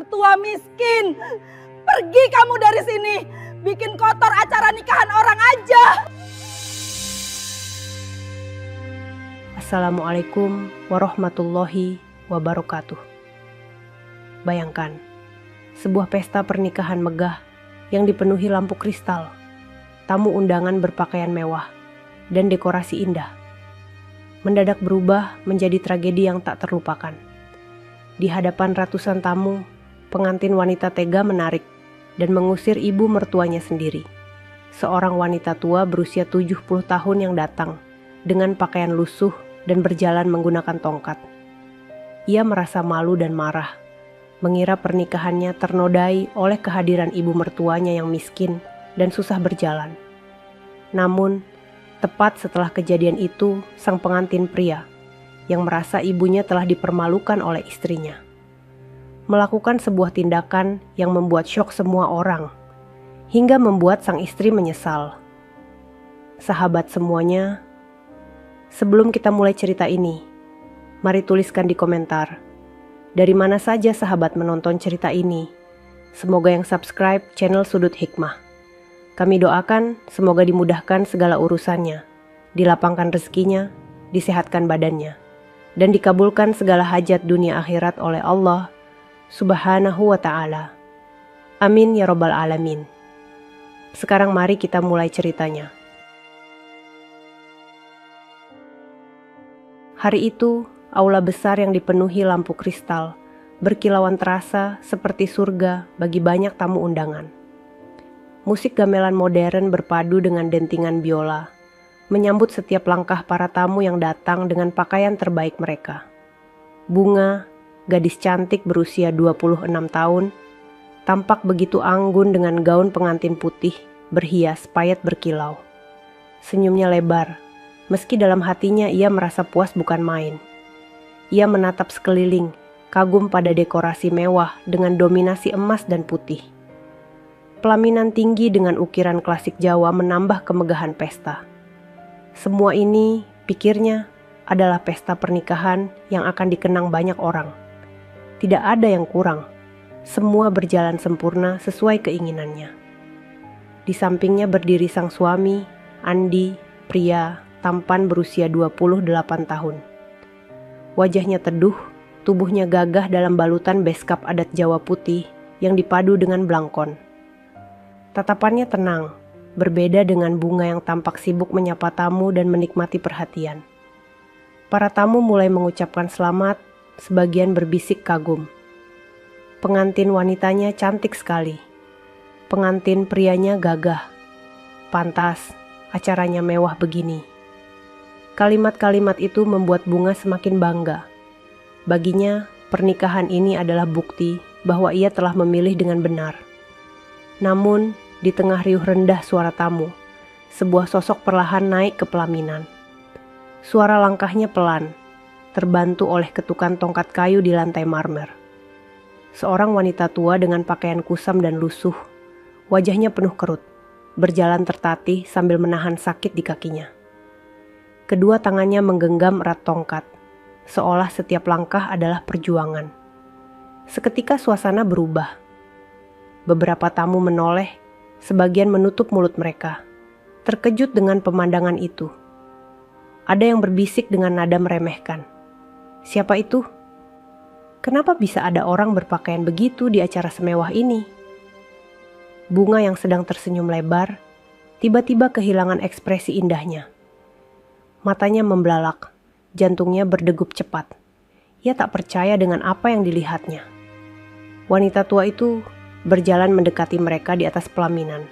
mertua miskin. Pergi kamu dari sini. Bikin kotor acara nikahan orang aja. Assalamualaikum warahmatullahi wabarakatuh. Bayangkan, sebuah pesta pernikahan megah yang dipenuhi lampu kristal, tamu undangan berpakaian mewah, dan dekorasi indah. Mendadak berubah menjadi tragedi yang tak terlupakan. Di hadapan ratusan tamu, pengantin wanita tega menarik dan mengusir ibu mertuanya sendiri. Seorang wanita tua berusia 70 tahun yang datang dengan pakaian lusuh dan berjalan menggunakan tongkat. Ia merasa malu dan marah, mengira pernikahannya ternodai oleh kehadiran ibu mertuanya yang miskin dan susah berjalan. Namun, tepat setelah kejadian itu, sang pengantin pria yang merasa ibunya telah dipermalukan oleh istrinya melakukan sebuah tindakan yang membuat syok semua orang, hingga membuat sang istri menyesal. Sahabat semuanya, sebelum kita mulai cerita ini, mari tuliskan di komentar, dari mana saja sahabat menonton cerita ini. Semoga yang subscribe channel Sudut Hikmah. Kami doakan semoga dimudahkan segala urusannya, dilapangkan rezekinya, disehatkan badannya, dan dikabulkan segala hajat dunia akhirat oleh Allah Subhanahu wa ta'ala. Amin ya robbal alamin. Sekarang mari kita mulai ceritanya. Hari itu, aula besar yang dipenuhi lampu kristal berkilauan terasa seperti surga bagi banyak tamu undangan. Musik gamelan modern berpadu dengan dentingan biola menyambut setiap langkah para tamu yang datang dengan pakaian terbaik mereka. Bunga, gadis cantik berusia 26 tahun, tampak begitu anggun dengan gaun pengantin putih berhias payet berkilau. Senyumnya lebar, meski dalam hatinya ia merasa puas bukan main. Ia menatap sekeliling, kagum pada dekorasi mewah dengan dominasi emas dan putih. Pelaminan tinggi dengan ukiran klasik Jawa menambah kemegahan pesta. Semua ini, pikirnya, adalah pesta pernikahan yang akan dikenang banyak orang. Tidak ada yang kurang, semua berjalan sempurna sesuai keinginannya. Di sampingnya berdiri sang suami, Andi, pria tampan berusia 28 tahun. Wajahnya teduh, tubuhnya gagah dalam balutan beskap adat Jawa putih yang dipadu dengan blangkon. Tatapannya tenang, berbeda dengan bunga yang tampak sibuk menyapa tamu dan menikmati perhatian. Para tamu mulai mengucapkan selamat, sebagian berbisik kagum. Pengantin wanitanya cantik sekali. Pengantin prianya gagah. Pantas, acaranya mewah begini. Kalimat-kalimat itu membuat Bunga semakin bangga. Baginya, pernikahan ini adalah bukti bahwa ia telah memilih dengan benar. Namun, di tengah riuh rendah suara tamu, sebuah sosok perlahan naik ke pelaminan. Suara langkahnya pelan, terbantu oleh ketukan tongkat kayu di lantai marmer. Seorang wanita tua dengan pakaian kusam dan lusuh, wajahnya penuh kerut, berjalan tertatih sambil menahan sakit di kakinya. Kedua tangannya menggenggam erat tongkat, seolah setiap langkah adalah perjuangan. Seketika suasana berubah. Beberapa tamu menoleh, sebagian menutup mulut mereka, terkejut dengan pemandangan itu. Ada yang berbisik dengan nada meremehkan. Siapa itu? Kenapa bisa ada orang berpakaian begitu di acara semewah ini? Bunga yang sedang tersenyum lebar, tiba-tiba kehilangan ekspresi indahnya. Matanya membelalak, jantungnya berdegup cepat. Ia tak percaya dengan apa yang dilihatnya. Wanita tua itu berjalan mendekati mereka di atas pelaminan.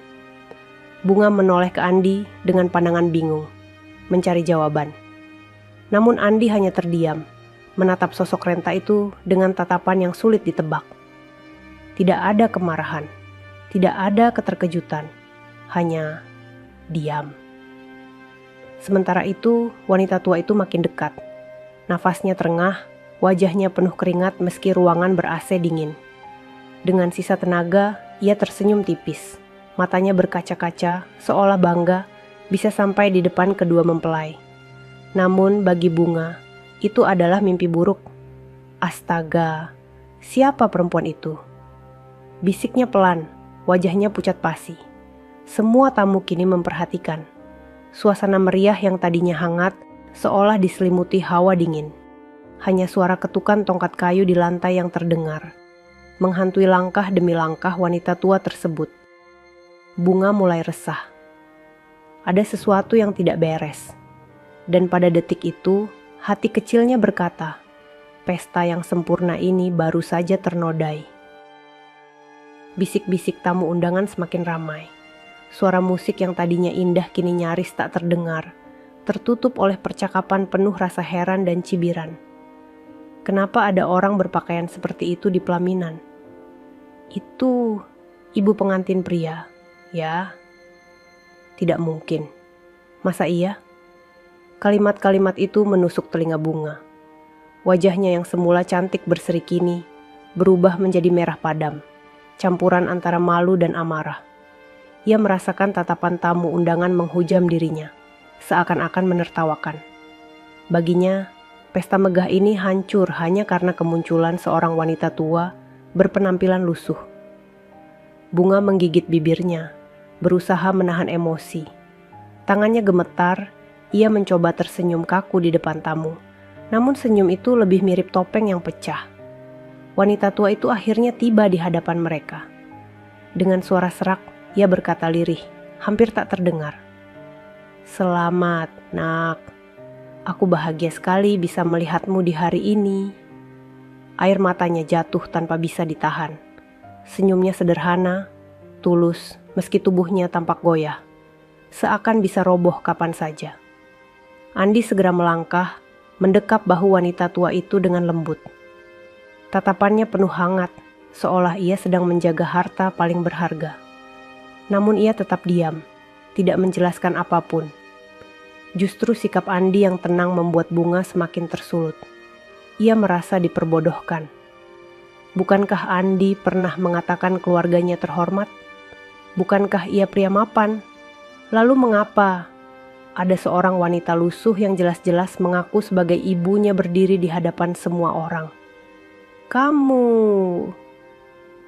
Bunga menoleh ke Andi dengan pandangan bingung, mencari jawaban. Namun Andi hanya terdiam, menatap sosok renta itu dengan tatapan yang sulit ditebak. Tidak ada kemarahan, tidak ada keterkejutan, hanya diam. Sementara itu, wanita tua itu makin dekat. Nafasnya terengah, wajahnya penuh keringat meski ruangan ber-AC dingin. Dengan sisa tenaga, ia tersenyum tipis. Matanya berkaca-kaca, seolah bangga bisa sampai di depan kedua mempelai. Namun bagi Bunga, itu adalah mimpi buruk. Astaga, siapa perempuan itu? Bisiknya pelan, wajahnya pucat pasi. Semua tamu kini memperhatikan. Suasana meriah yang tadinya hangat, seolah diselimuti hawa dingin. Hanya suara ketukan tongkat kayu di lantai yang terdengar, menghantui langkah demi langkah wanita tua tersebut. Bunga mulai resah. Ada sesuatu yang tidak beres. Dan pada detik itu, hati kecilnya berkata, pesta yang sempurna ini baru saja ternodai. Bisik-bisik tamu undangan semakin ramai. Suara musik yang tadinya indah kini nyaris tak terdengar, tertutup oleh percakapan penuh rasa heran dan cibiran. Kenapa ada orang berpakaian seperti itu di pelaminan? Itu ibu pengantin pria, ya? Tidak mungkin. Masa iya? Kalimat-kalimat itu menusuk telinga Bunga. Wajahnya yang semula cantik berseri kini berubah menjadi merah padam, campuran antara malu dan amarah. Ia merasakan tatapan tamu undangan menghujam dirinya, seakan-akan menertawakan. Baginya, pesta megah ini hancur hanya karena kemunculan seorang wanita tua berpenampilan lusuh. Bunga menggigit bibirnya, berusaha menahan emosi. Tangannya gemetar, ia mencoba tersenyum kaku di depan tamu. Namun senyum itu lebih mirip topeng yang pecah. Wanita tua itu akhirnya tiba di hadapan mereka. Dengan suara serak, ia berkata lirih, hampir tak terdengar. "Selamat, nak. Aku bahagia sekali bisa melihatmu di hari ini." Air matanya jatuh tanpa bisa ditahan. Senyumnya sederhana, tulus, meski tubuhnya tampak goyah. Seakan bisa roboh kapan saja. Andi segera melangkah, mendekap bahu wanita tua itu dengan lembut. Tatapannya penuh hangat, seolah ia sedang menjaga harta paling berharga. Namun ia tetap diam, tidak menjelaskan apapun. Justru sikap Andi yang tenang membuat Bunga semakin tersulut. Ia merasa diperbodohkan. Bukankah Andi pernah mengatakan keluarganya terhormat? Bukankah ia pria mapan? Lalu mengapa ada seorang wanita lusuh yang jelas-jelas mengaku sebagai ibunya berdiri di hadapan semua orang? "Kamu."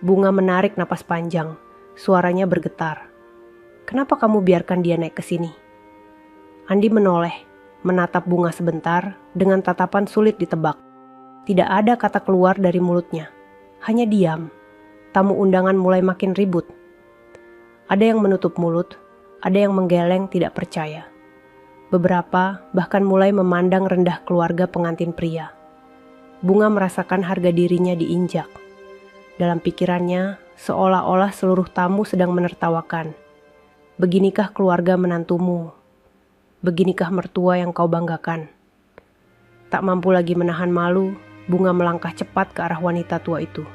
Bunga menarik napas panjang, suaranya bergetar. "Kenapa kamu biarkan dia naik ke sini?" Andi menoleh, menatap Bunga sebentar dengan tatapan sulit ditebak. Tidak ada kata keluar dari mulutnya, hanya diam. Tamu undangan mulai makin ribut. Ada yang menutup mulut, ada yang menggeleng tidak percaya. Beberapa bahkan mulai memandang rendah keluarga pengantin pria. Bunga merasakan harga dirinya diinjak. Dalam pikirannya, seolah-olah seluruh tamu sedang menertawakan. Beginikah keluarga menantumu? Beginikah mertua yang kau banggakan? Tak mampu lagi menahan malu, Bunga melangkah cepat ke arah wanita tua itu.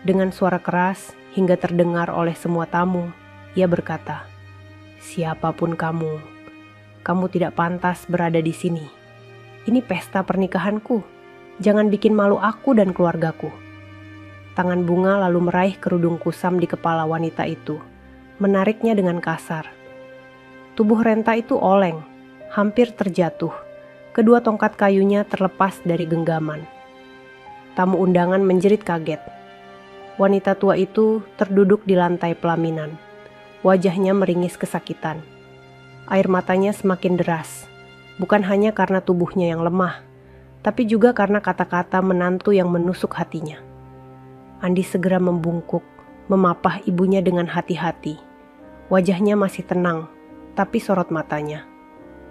Dengan suara keras hingga terdengar oleh semua tamu, ia berkata, "Siapapun kamu, kamu tidak pantas berada di sini. Ini pesta pernikahanku. Jangan bikin malu aku dan keluargaku." Tangan Bunga lalu meraih kerudung kusam di kepala wanita itu, menariknya dengan kasar. Tubuh renta itu oleng, hampir terjatuh. Kedua tongkat kayunya terlepas dari genggaman. Tamu undangan menjerit kaget. Wanita tua itu terduduk di lantai pelaminan. Wajahnya meringis kesakitan. Air matanya semakin deras, bukan hanya karena tubuhnya yang lemah, tapi juga karena kata-kata menantu yang menusuk hatinya. Andi segera membungkuk, memapah ibunya dengan hati-hati. Wajahnya masih tenang, tapi sorot matanya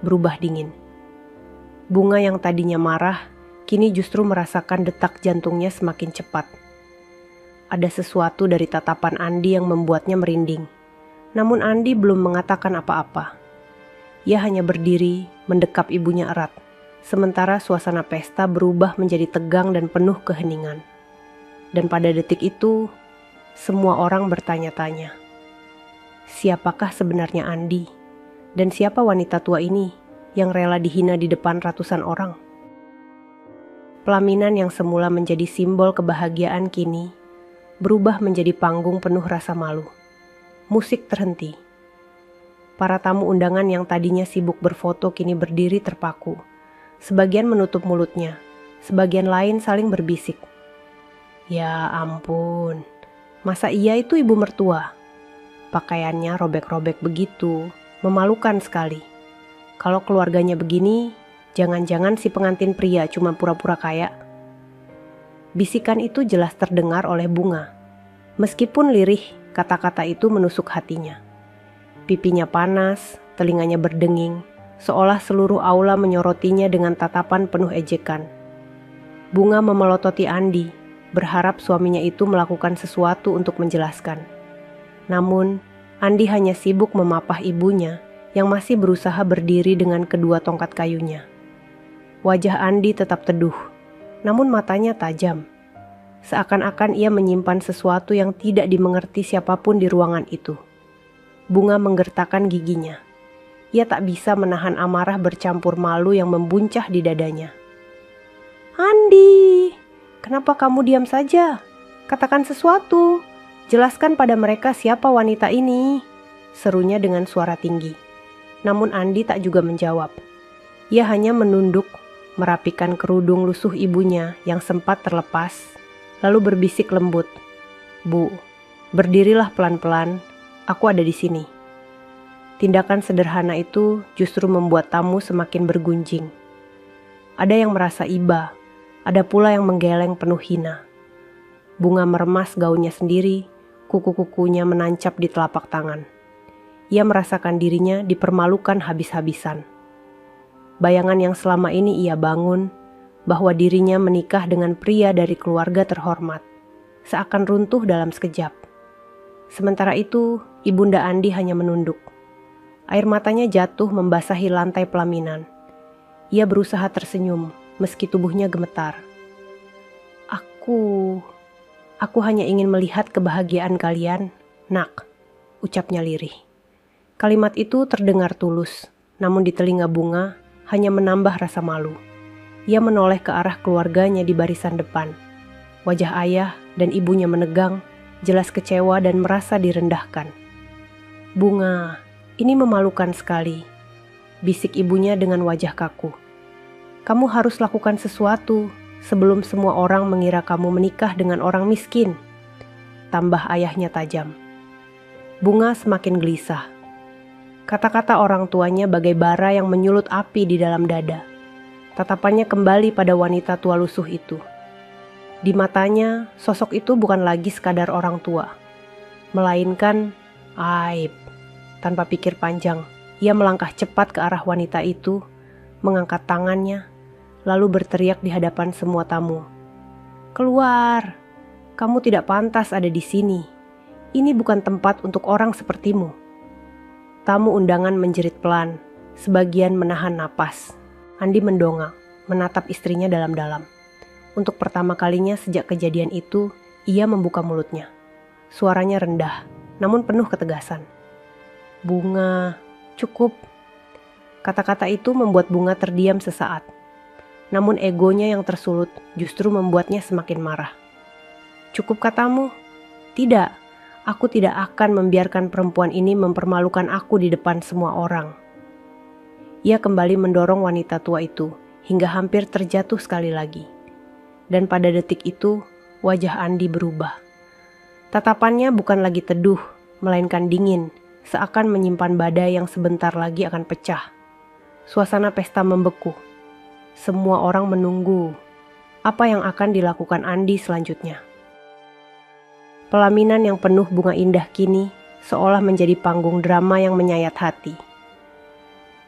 berubah dingin. Bunga yang tadinya marah, kini justru merasakan detak jantungnya semakin cepat. Ada sesuatu dari tatapan Andi yang membuatnya merinding. Namun Andi belum mengatakan apa-apa. Ia hanya berdiri, mendekap ibunya erat. Sementara suasana pesta berubah menjadi tegang dan penuh keheningan. Dan pada detik itu, semua orang bertanya-tanya, siapakah sebenarnya Andi? Dan siapa wanita tua ini yang rela dihina di depan ratusan orang? Pelaminan yang semula menjadi simbol kebahagiaan kini berubah menjadi panggung penuh rasa malu. Musik terhenti. Para tamu undangan yang tadinya sibuk berfoto kini berdiri terpaku. Sebagian menutup mulutnya, sebagian lain saling berbisik. "Ya ampun, Masa iya itu ibu mertua? Pakaiannya robek-robek begitu, memalukan sekali. Kalau keluarganya begini, jangan-jangan si pengantin pria cuma pura-pura kaya. Bisikan itu jelas terdengar oleh Bunga. Meskipun lirih, kata-kata itu menusuk hatinya. Pipinya panas, telinganya berdenging, seolah seluruh aula menyorotinya dengan tatapan penuh ejekan. Bunga memelototi Andi, berharap suaminya itu melakukan sesuatu untuk menjelaskan. Namun, Andi hanya sibuk memapah ibunya yang masih berusaha berdiri dengan kedua tongkat kayunya. Wajah Andi tetap teduh, namun matanya tajam. Seakan-akan ia menyimpan sesuatu yang tidak dimengerti siapapun di ruangan itu. Bunga menggertakkan giginya. Ia tak bisa menahan amarah bercampur malu yang membuncah di dadanya. "Andi, kenapa kamu diam saja? Katakan sesuatu. Jelaskan pada mereka siapa wanita ini," serunya dengan suara tinggi. Namun Andi tak juga menjawab. Ia hanya menunduk, merapikan kerudung lusuh ibunya yang sempat terlepas, lalu berbisik lembut, "Bu, berdirilah pelan-pelan, aku ada di sini." Tindakan sederhana itu justru membuat tamu semakin bergunjing. Ada yang merasa iba, ada pula yang menggeleng penuh hina. Bunga meremas gaunnya sendiri, kuku-kukunya menancap di telapak tangan. Ia merasakan dirinya dipermalukan habis-habisan. Bayangan yang selama ini ia bangun, bahwa dirinya menikah dengan pria dari keluarga terhormat, seakan runtuh dalam sekejap. Sementara itu, Ibunda Andi hanya menunduk. Air matanya jatuh membasahi lantai pelaminan. Ia berusaha tersenyum, meski tubuhnya gemetar. Aku hanya ingin melihat kebahagiaan kalian, nak," ucapnya lirih. Kalimat itu terdengar tulus, namun di telinga Bunga hanya menambah rasa malu. Ia menoleh ke arah keluarganya di barisan depan. Wajah ayah dan ibunya menegang, jelas kecewa dan merasa direndahkan. "Bunga, ini memalukan sekali," bisik ibunya dengan wajah kaku. "Kamu harus lakukan sesuatu sebelum semua orang mengira kamu menikah dengan orang miskin," tambah ayahnya tajam. Bunga semakin gelisah. Kata-kata orang tuanya bagai bara yang menyulut api di dalam dada. Tatapannya kembali pada wanita tua lusuh itu. Di matanya, sosok itu bukan lagi sekadar orang tua, melainkan aib. Tanpa pikir panjang, ia melangkah cepat ke arah wanita itu, mengangkat tangannya, lalu berteriak di hadapan semua tamu. "Keluar! Kamu tidak pantas ada di sini. Ini bukan tempat untuk orang sepertimu." Tamu undangan menjerit pelan, sebagian menahan napas. Andi mendongak, menatap istrinya dalam-dalam. Untuk pertama kalinya sejak kejadian itu, ia membuka mulutnya. Suaranya rendah, namun penuh ketegasan. "Bunga, cukup." Kata-kata itu membuat Bunga terdiam sesaat. Namun egonya yang tersulut justru membuatnya semakin marah. "Cukup katamu?" "Tidak. Aku tidak akan membiarkan perempuan ini mempermalukan aku di depan semua orang." Ia kembali mendorong wanita tua itu hingga hampir terjatuh sekali lagi. Dan pada detik itu, wajah Andi berubah. Tatapannya bukan lagi teduh, melainkan dingin, seakan menyimpan badai yang sebentar lagi akan pecah. Suasana pesta membeku. Semua orang menunggu apa yang akan dilakukan Andi selanjutnya. Pelaminan yang penuh bunga indah kini seolah menjadi panggung drama yang menyayat hati.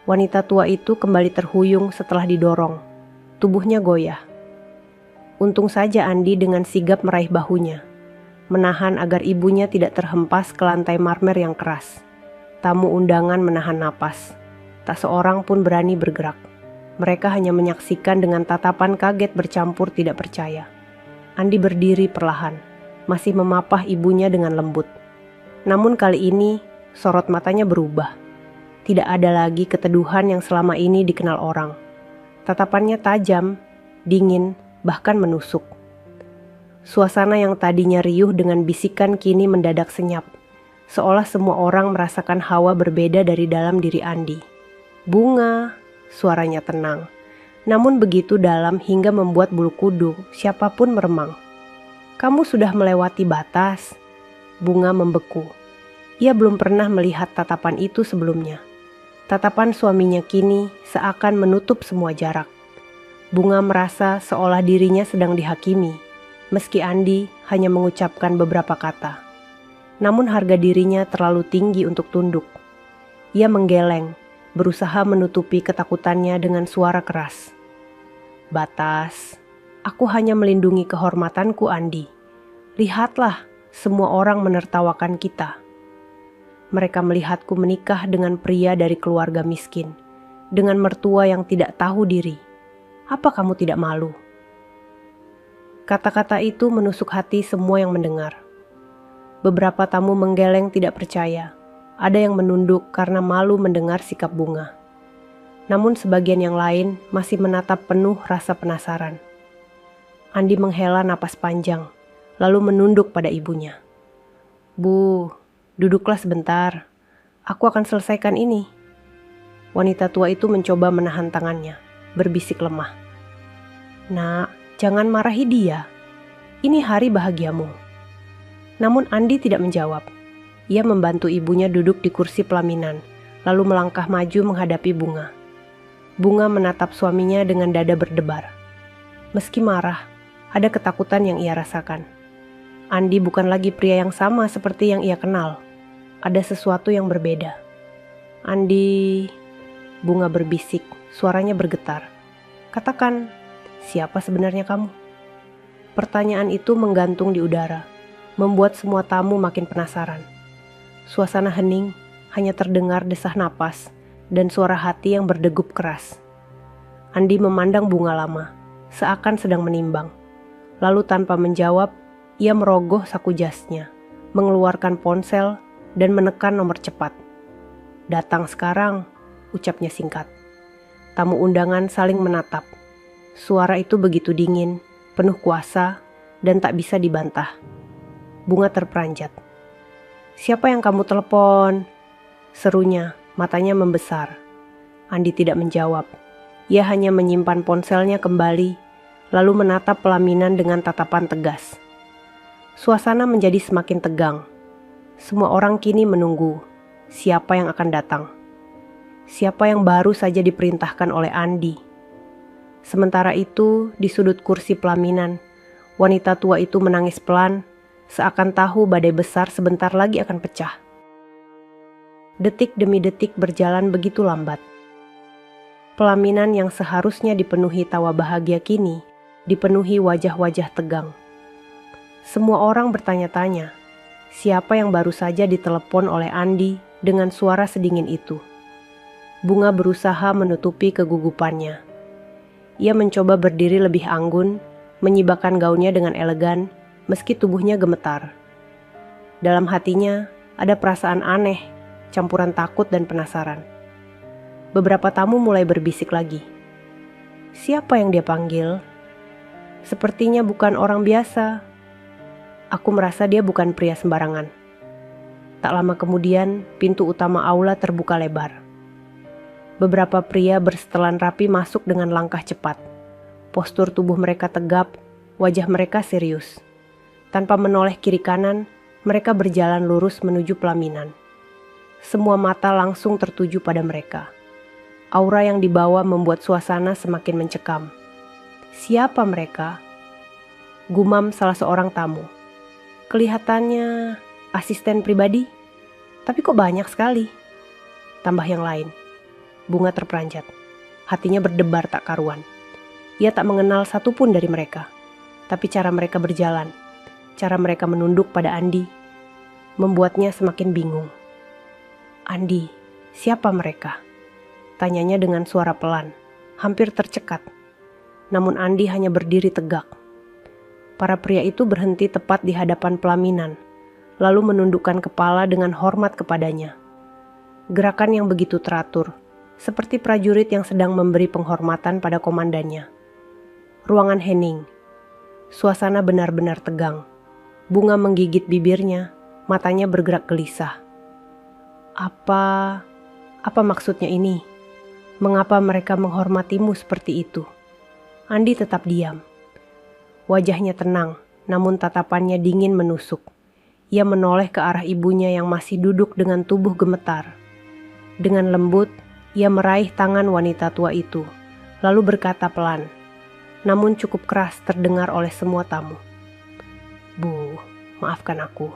Wanita tua itu kembali terhuyung setelah didorong. Tubuhnya goyah. Untung saja Andi dengan sigap meraih bahunya, menahan agar ibunya tidak terhempas ke lantai marmer yang keras. Tamu undangan menahan napas. Tak seorang pun berani bergerak. Mereka hanya menyaksikan dengan tatapan kaget bercampur tidak percaya. Andi berdiri perlahan, masih memapah ibunya dengan lembut. Namun kali ini, sorot matanya berubah. Tidak ada lagi keteduhan yang selama ini dikenal orang. Tatapannya tajam, dingin, bahkan menusuk. Suasana yang tadinya riuh dengan bisikan kini mendadak senyap, seolah semua orang merasakan hawa berbeda dari dalam diri Andi. "Bunga," suaranya tenang, namun begitu dalam hingga membuat bulu kuduk siapapun meremang. "Kamu sudah melewati batas. Bunga membeku. Ia belum pernah melihat tatapan itu sebelumnya. Tatapan suaminya kini seakan menutup semua jarak. Bunga merasa seolah dirinya sedang dihakimi, meski Andi hanya mengucapkan beberapa kata. Namun harga dirinya terlalu tinggi untuk tunduk. Ia menggeleng, berusaha menutupi ketakutannya dengan suara keras. Batas, aku hanya melindungi kehormatanku, Andi. Lihatlah, semua orang menertawakan kita. Mereka melihatku menikah dengan pria dari keluarga miskin, dengan mertua yang tidak tahu diri. Apa kamu tidak malu? Kata-kata itu menusuk hati semua yang mendengar. Beberapa tamu menggeleng tidak percaya. Ada yang menunduk karena malu mendengar sikap Bunga. Namun sebagian yang lain masih menatap penuh rasa penasaran. Andi menghela napas panjang, lalu menunduk pada ibunya. Bu, duduklah sebentar. Aku akan selesaikan ini. Wanita tua itu mencoba menahan tangannya, berbisik lemah. Nak, jangan marahi dia. Ini hari bahagiamu. Namun Andi tidak menjawab. Ia membantu ibunya duduk di kursi pelaminan, lalu melangkah maju menghadapi Bunga. Bunga menatap suaminya dengan dada berdebar. Meski marah, ada ketakutan yang ia rasakan. Andi bukan lagi pria yang sama seperti yang ia kenal. Ada sesuatu yang berbeda. Andi, Bunga berbisik, suaranya bergetar. Katakan, siapa sebenarnya kamu? Pertanyaan itu menggantung di udara, membuat semua tamu makin penasaran. Suasana hening, hanya terdengar desah napas dan suara hati yang berdegup keras. Andi memandang Bunga lama, seakan sedang menimbang. Lalu tanpa menjawab, ia merogoh saku jasnya, mengeluarkan ponsel dan menekan nomor cepat. Datang sekarang, ucapnya singkat. Tamu undangan saling menatap. Suara itu begitu dingin, penuh kuasa, dan tak bisa dibantah. Bunga terperanjat. Siapa yang kamu telepon? Serunya, matanya membesar. Andi tidak menjawab. Ia hanya menyimpan ponselnya kembali, lalu menatap pelaminan dengan tatapan tegas. Suasana menjadi semakin tegang. Semua orang kini menunggu siapa yang akan datang. Siapa yang baru saja diperintahkan oleh Andi. Sementara itu, di sudut kursi pelaminan, wanita tua itu menangis pelan, seakan tahu badai besar sebentar lagi akan pecah. Detik demi detik berjalan begitu lambat. Pelaminan yang seharusnya dipenuhi tawa bahagia kini dipenuhi wajah-wajah tegang. Semua orang bertanya-tanya, siapa yang baru saja ditelepon oleh Andi dengan suara sedingin itu. Bunga berusaha menutupi kegugupannya. Ia mencoba berdiri lebih anggun, menyibakkan gaunnya dengan elegan, meski tubuhnya gemetar. Dalam hatinya ada perasaan aneh, campuran takut dan penasaran. Beberapa tamu mulai berbisik lagi. Siapa yang dia panggil? Sepertinya bukan orang biasa. Aku merasa dia bukan pria sembarangan. Tak lama kemudian, pintu utama aula terbuka lebar. Beberapa pria bersetelan rapi masuk dengan langkah cepat. Postur tubuh mereka tegap, wajah mereka serius. Tanpa menoleh kiri kanan, mereka berjalan lurus menuju pelaminan. Semua mata langsung tertuju pada mereka. Aura yang dibawa membuat suasana semakin mencekam. Siapa mereka? Gumam salah seorang tamu. Kelihatannya asisten pribadi, tapi kok banyak sekali. Tambah yang lain. Bunga terperanjat. Hatinya berdebar tak karuan. Ia tak mengenal satupun dari mereka. Tapi cara mereka berjalan, cara mereka menunduk pada Andi, membuatnya semakin bingung. Andi, siapa mereka? Tanyanya dengan suara pelan, hampir tercekat. Namun Andi hanya berdiri tegak. Para pria itu berhenti tepat di hadapan pelaminan, lalu menundukkan kepala dengan hormat kepadanya. Gerakan yang begitu teratur, seperti prajurit yang sedang memberi penghormatan pada komandannya. Ruangan hening. Suasana benar-benar tegang. Bunga menggigit bibirnya, matanya bergerak gelisah. Apa maksudnya ini? Mengapa mereka menghormatimu seperti itu? Andi tetap diam. Wajahnya tenang, namun tatapannya dingin menusuk. Ia menoleh ke arah ibunya yang masih duduk dengan tubuh gemetar. Dengan lembut, ia meraih tangan wanita tua itu, lalu berkata pelan, namun cukup keras terdengar oleh semua tamu. "Bu, maafkan aku.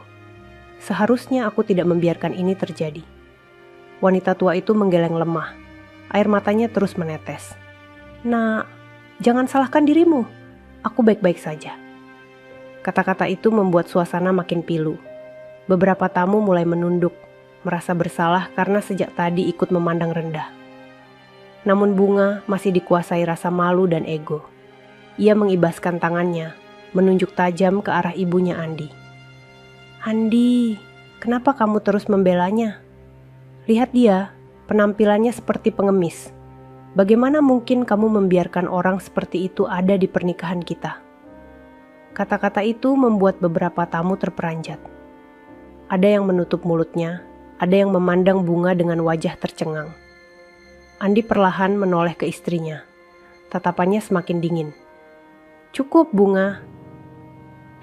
Seharusnya aku tidak membiarkan ini terjadi." Wanita tua itu menggeleng lemah. Air matanya terus menetes. "Nak, jangan salahkan dirimu. Aku baik-baik saja." Kata-kata itu membuat suasana makin pilu. Beberapa tamu mulai menunduk, merasa bersalah karena sejak tadi ikut memandang rendah. Namun Bunga masih dikuasai rasa malu dan ego. Ia mengibaskan tangannya, menunjuk tajam ke arah ibunya Andi. "Andi, kenapa kamu terus membelanya? Lihat dia, penampilannya seperti pengemis. Bagaimana mungkin kamu membiarkan orang seperti itu ada di pernikahan kita?" Kata-kata itu membuat beberapa tamu terperanjat. Ada yang menutup mulutnya, ada yang memandang Bunga dengan wajah tercengang. Andi perlahan menoleh ke istrinya. Tatapannya semakin dingin. "Cukup, Bunga."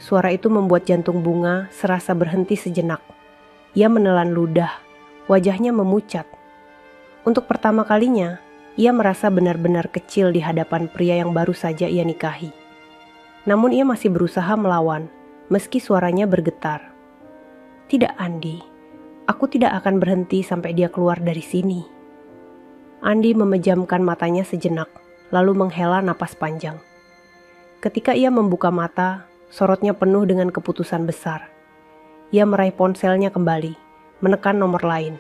Suara itu membuat jantung Bunga serasa berhenti sejenak. Ia menelan ludah, wajahnya memucat. Untuk pertama kalinya, ia merasa benar-benar kecil di hadapan pria yang baru saja ia nikahi. Namun ia masih berusaha melawan, meski suaranya bergetar. "Tidak, Andi. Aku tidak akan berhenti sampai dia keluar dari sini." Andi memejamkan matanya sejenak, lalu menghela napas panjang. Ketika ia membuka mata, sorotnya penuh dengan keputusan besar. Ia meraih ponselnya kembali, menekan nomor lain.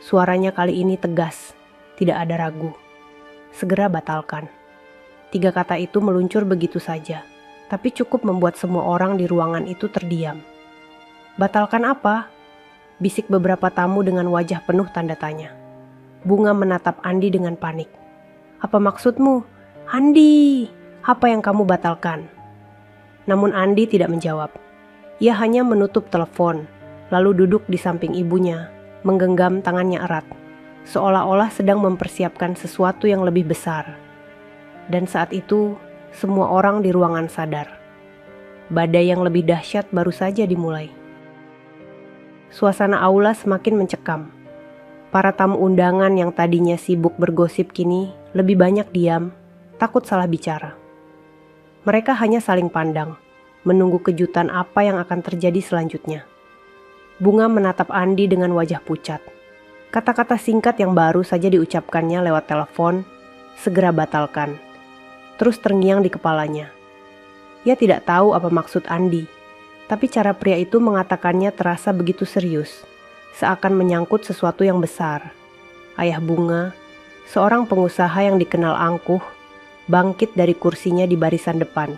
Suaranya kali ini tegas, tidak ada ragu. "Segera batalkan." 3 kata itu meluncur begitu saja, tapi cukup membuat semua orang di ruangan itu terdiam. "Batalkan apa?" bisik beberapa tamu dengan wajah penuh tanda tanya. Bunga menatap Andi dengan panik. "Apa maksudmu? Andi, apa yang kamu batalkan?" Namun Andi tidak menjawab. Ia hanya menutup telepon, lalu duduk di samping ibunya, menggenggam tangannya erat, seolah-olah sedang mempersiapkan sesuatu yang lebih besar. Dan saat itu, semua orang di ruangan sadar. Badai yang lebih dahsyat baru saja dimulai. Suasana aula semakin mencekam. Para tamu undangan yang tadinya sibuk bergosip kini lebih banyak diam, takut salah bicara. Mereka hanya saling pandang, menunggu kejutan apa yang akan terjadi selanjutnya. Bunga menatap Andi dengan wajah pucat. Kata-kata singkat yang baru saja diucapkannya lewat telepon, "Segera batalkan," terus terngiang di kepalanya. Ia tidak tahu apa maksud Andi, tapi cara pria itu mengatakannya terasa begitu serius, seakan menyangkut sesuatu yang besar. Ayah Bunga, seorang pengusaha yang dikenal angkuh, bangkit dari kursinya di barisan depan.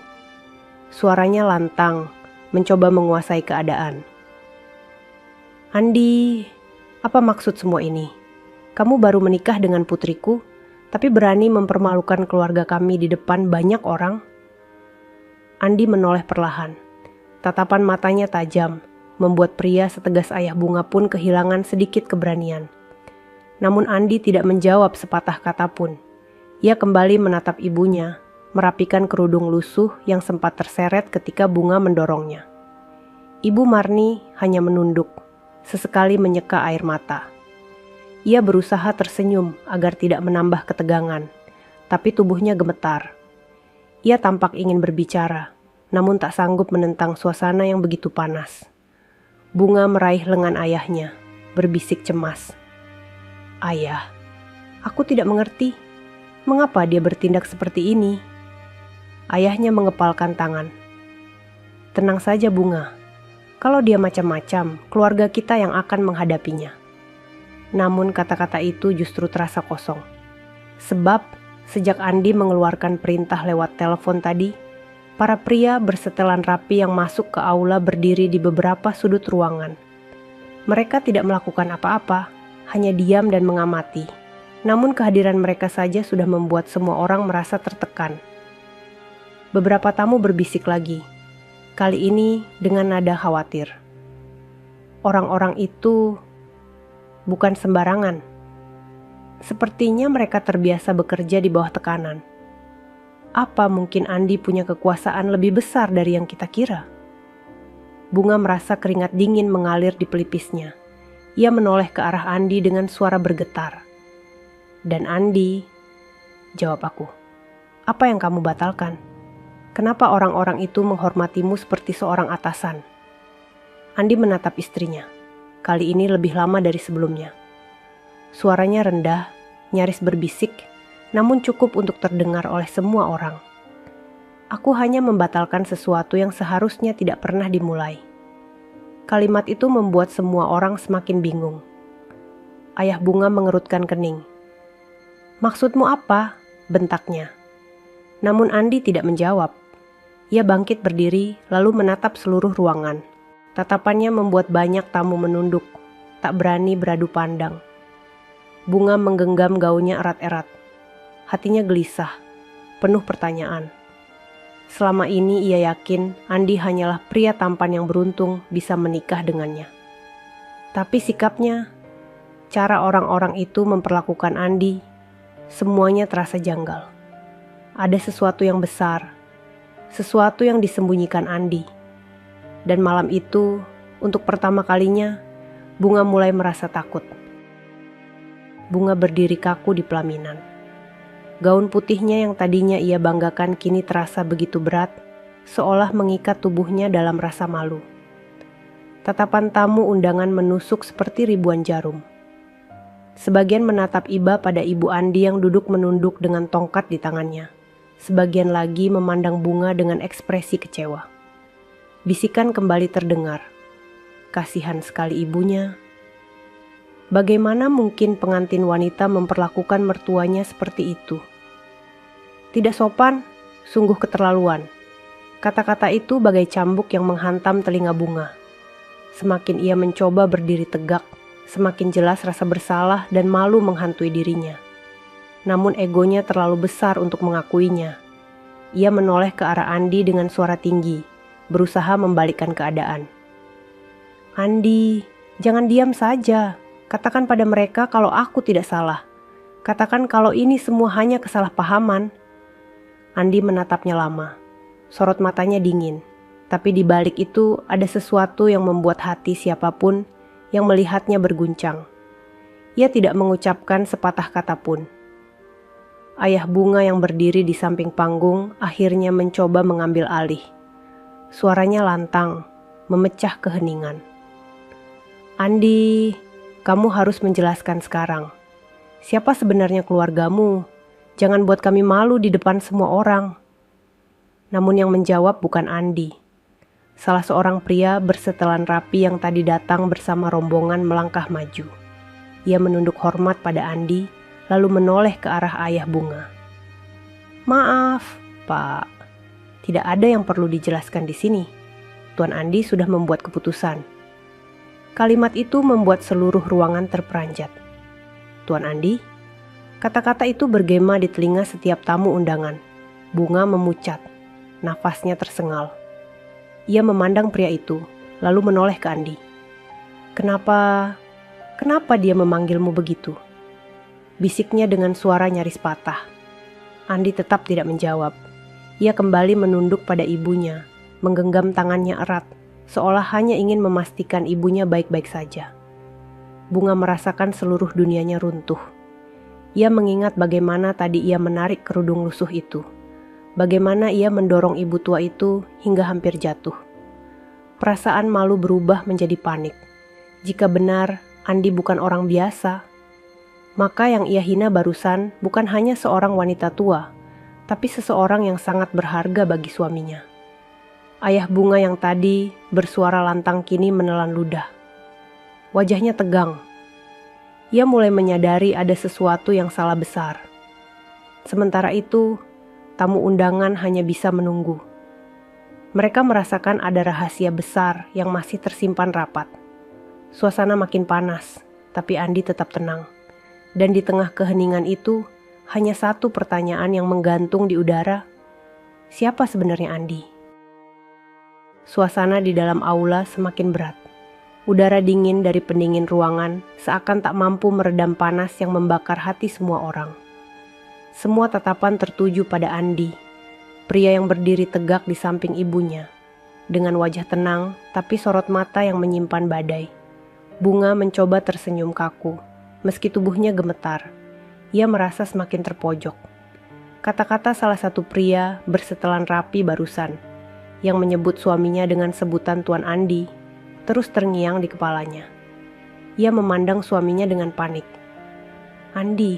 Suaranya lantang, mencoba menguasai keadaan. "Andi, apa maksud semua ini? Kamu baru menikah dengan putriku, tapi berani mempermalukan keluarga kami di depan banyak orang?" Andi menoleh perlahan. Tatapan matanya tajam, membuat pria setegas ayah Bunga pun kehilangan sedikit keberanian. Namun Andi tidak menjawab sepatah kata pun. Ia kembali menatap ibunya, merapikan kerudung lusuh yang sempat terseret ketika Bunga mendorongnya. Ibu Marni hanya menunduk, sesekali menyeka air mata. Ia berusaha tersenyum agar tidak menambah ketegangan, tapi tubuhnya gemetar. Ia tampak ingin berbicara, namun tak sanggup menentang suasana yang begitu panas. Bunga meraih lengan ayahnya, berbisik cemas. "Ayah, aku tidak mengerti. Mengapa dia bertindak seperti ini?" Ayahnya mengepalkan tangan. "Tenang saja Bunga. Kalau dia macam-macam, keluarga kita yang akan menghadapinya." Namun kata-kata itu justru terasa kosong. Sebab sejak Andi mengeluarkan perintah lewat telepon tadi, para pria bersetelan rapi yang masuk ke aula berdiri di beberapa sudut ruangan. Mereka tidak melakukan apa-apa, hanya diam dan mengamati. Namun kehadiran mereka saja sudah membuat semua orang merasa tertekan. Beberapa tamu berbisik lagi, kali ini dengan nada khawatir. Orang-orang itu bukan sembarangan. Sepertinya mereka terbiasa bekerja di bawah tekanan. Apa mungkin Andi punya kekuasaan lebih besar dari yang kita kira? Bunga merasa keringat dingin mengalir di pelipisnya. Ia menoleh ke arah Andi dengan suara bergetar. "Dan Andi," jawab aku, "apa yang kamu batalkan? Kenapa orang-orang itu menghormatimu seperti seorang atasan?" Andi menatap istrinya. Kali ini lebih lama dari sebelumnya. Suaranya rendah, nyaris berbisik, namun cukup untuk terdengar oleh semua orang. "Aku hanya membatalkan sesuatu yang seharusnya tidak pernah dimulai." Kalimat itu membuat semua orang semakin bingung. Ayah Bunga mengerutkan kening. "Maksudmu apa?" bentaknya. Namun Andi tidak menjawab. Ia bangkit berdiri lalu menatap seluruh ruangan. Tatapannya membuat banyak tamu menunduk, tak berani beradu pandang. Bunga menggenggam gaunnya erat-erat. Hatinya gelisah, penuh pertanyaan. Selama ini ia yakin Andi hanyalah pria tampan yang beruntung bisa menikah dengannya. Tapi sikapnya, cara orang-orang itu memperlakukan Andi, semuanya terasa janggal. Ada sesuatu yang besar, sesuatu yang disembunyikan Andi. Dan malam itu, untuk pertama kalinya, Bunga mulai merasa takut. Bunga berdiri kaku di pelaminan. Gaun putihnya yang tadinya ia banggakan kini terasa begitu berat, seolah mengikat tubuhnya dalam rasa malu. Tatapan tamu undangan menusuk seperti ribuan jarum. Sebagian menatap iba pada ibu Andi yang duduk menunduk dengan tongkat di tangannya. Sebagian lagi memandang Bunga dengan ekspresi kecewa. Bisikan kembali terdengar. Kasihan sekali ibunya. Bagaimana mungkin pengantin wanita memperlakukan mertuanya seperti itu? Tidak sopan, sungguh keterlaluan. Kata-kata itu bagai cambuk yang menghantam telinga Bunga. Semakin ia mencoba berdiri tegak, semakin jelas rasa bersalah dan malu menghantui dirinya. Namun egonya terlalu besar untuk mengakuinya. Ia menoleh ke arah Andi dengan suara tinggi, berusaha membalikkan keadaan. "Andi, jangan diam saja. Katakan pada mereka kalau aku tidak salah. Katakan kalau ini semua hanya kesalahpahaman." Andi menatapnya lama. Sorot matanya dingin. Tapi di balik itu ada sesuatu yang membuat hati siapapun yang melihatnya berguncang. Ia tidak mengucapkan sepatah kata pun. Ayah Bunga yang berdiri di samping panggung akhirnya mencoba mengambil alih. Suaranya lantang, memecah keheningan. "Andi, kamu harus menjelaskan sekarang. Siapa sebenarnya keluargamu? Jangan buat kami malu di depan semua orang." Namun yang menjawab bukan Andi. Salah seorang pria bersetelan rapi yang tadi datang bersama rombongan melangkah maju. Ia menunduk hormat pada Andi, lalu menoleh ke arah ayah Bunga. "Maaf, Pak. Tidak ada yang perlu dijelaskan di sini. Tuan Andi sudah membuat keputusan." Kalimat itu membuat seluruh ruangan terperanjat. "Tuan Andi?" Kata-kata itu bergema di telinga setiap tamu undangan. Bunga memucat, nafasnya tersengal. Ia memandang pria itu, lalu menoleh ke Andi. Kenapa dia memanggilmu begitu?" Bisiknya dengan suara nyaris patah. Andi tetap tidak menjawab. Ia kembali menunduk pada ibunya, menggenggam tangannya erat, seolah hanya ingin memastikan ibunya baik-baik saja. Bunga merasakan seluruh dunianya runtuh. Ia mengingat bagaimana tadi ia menarik kerudung lusuh itu. Bagaimana ia mendorong ibu tua itu hingga hampir jatuh. Perasaan malu berubah menjadi panik. Jika benar Andi bukan orang biasa, maka yang ia hina barusan bukan hanya seorang wanita tua, tapi seseorang yang sangat berharga bagi suaminya. Ayah Bunga yang tadi bersuara lantang kini menelan ludah. Wajahnya tegang. Ia mulai menyadari ada sesuatu yang salah besar. Sementara itu, tamu undangan hanya bisa menunggu. Mereka merasakan ada rahasia besar yang masih tersimpan rapat. Suasana makin panas, tapi Andi tetap tenang. Dan di tengah keheningan itu, hanya satu pertanyaan yang menggantung di udara. Siapa sebenarnya Andi? Suasana di dalam aula semakin berat. Udara dingin dari pendingin ruangan seakan tak mampu meredam panas yang membakar hati semua orang. Semua tatapan tertuju pada Andi, pria yang berdiri tegak di samping ibunya. Dengan wajah tenang, tapi sorot mata yang menyimpan badai. Bunga mencoba tersenyum kaku, meski tubuhnya gemetar. Ia merasa semakin terpojok. Kata-kata salah satu pria bersetelan rapi barusan, yang menyebut suaminya dengan sebutan Tuan Andi, terus terngiang di kepalanya. Ia memandang suaminya dengan panik. "Andi,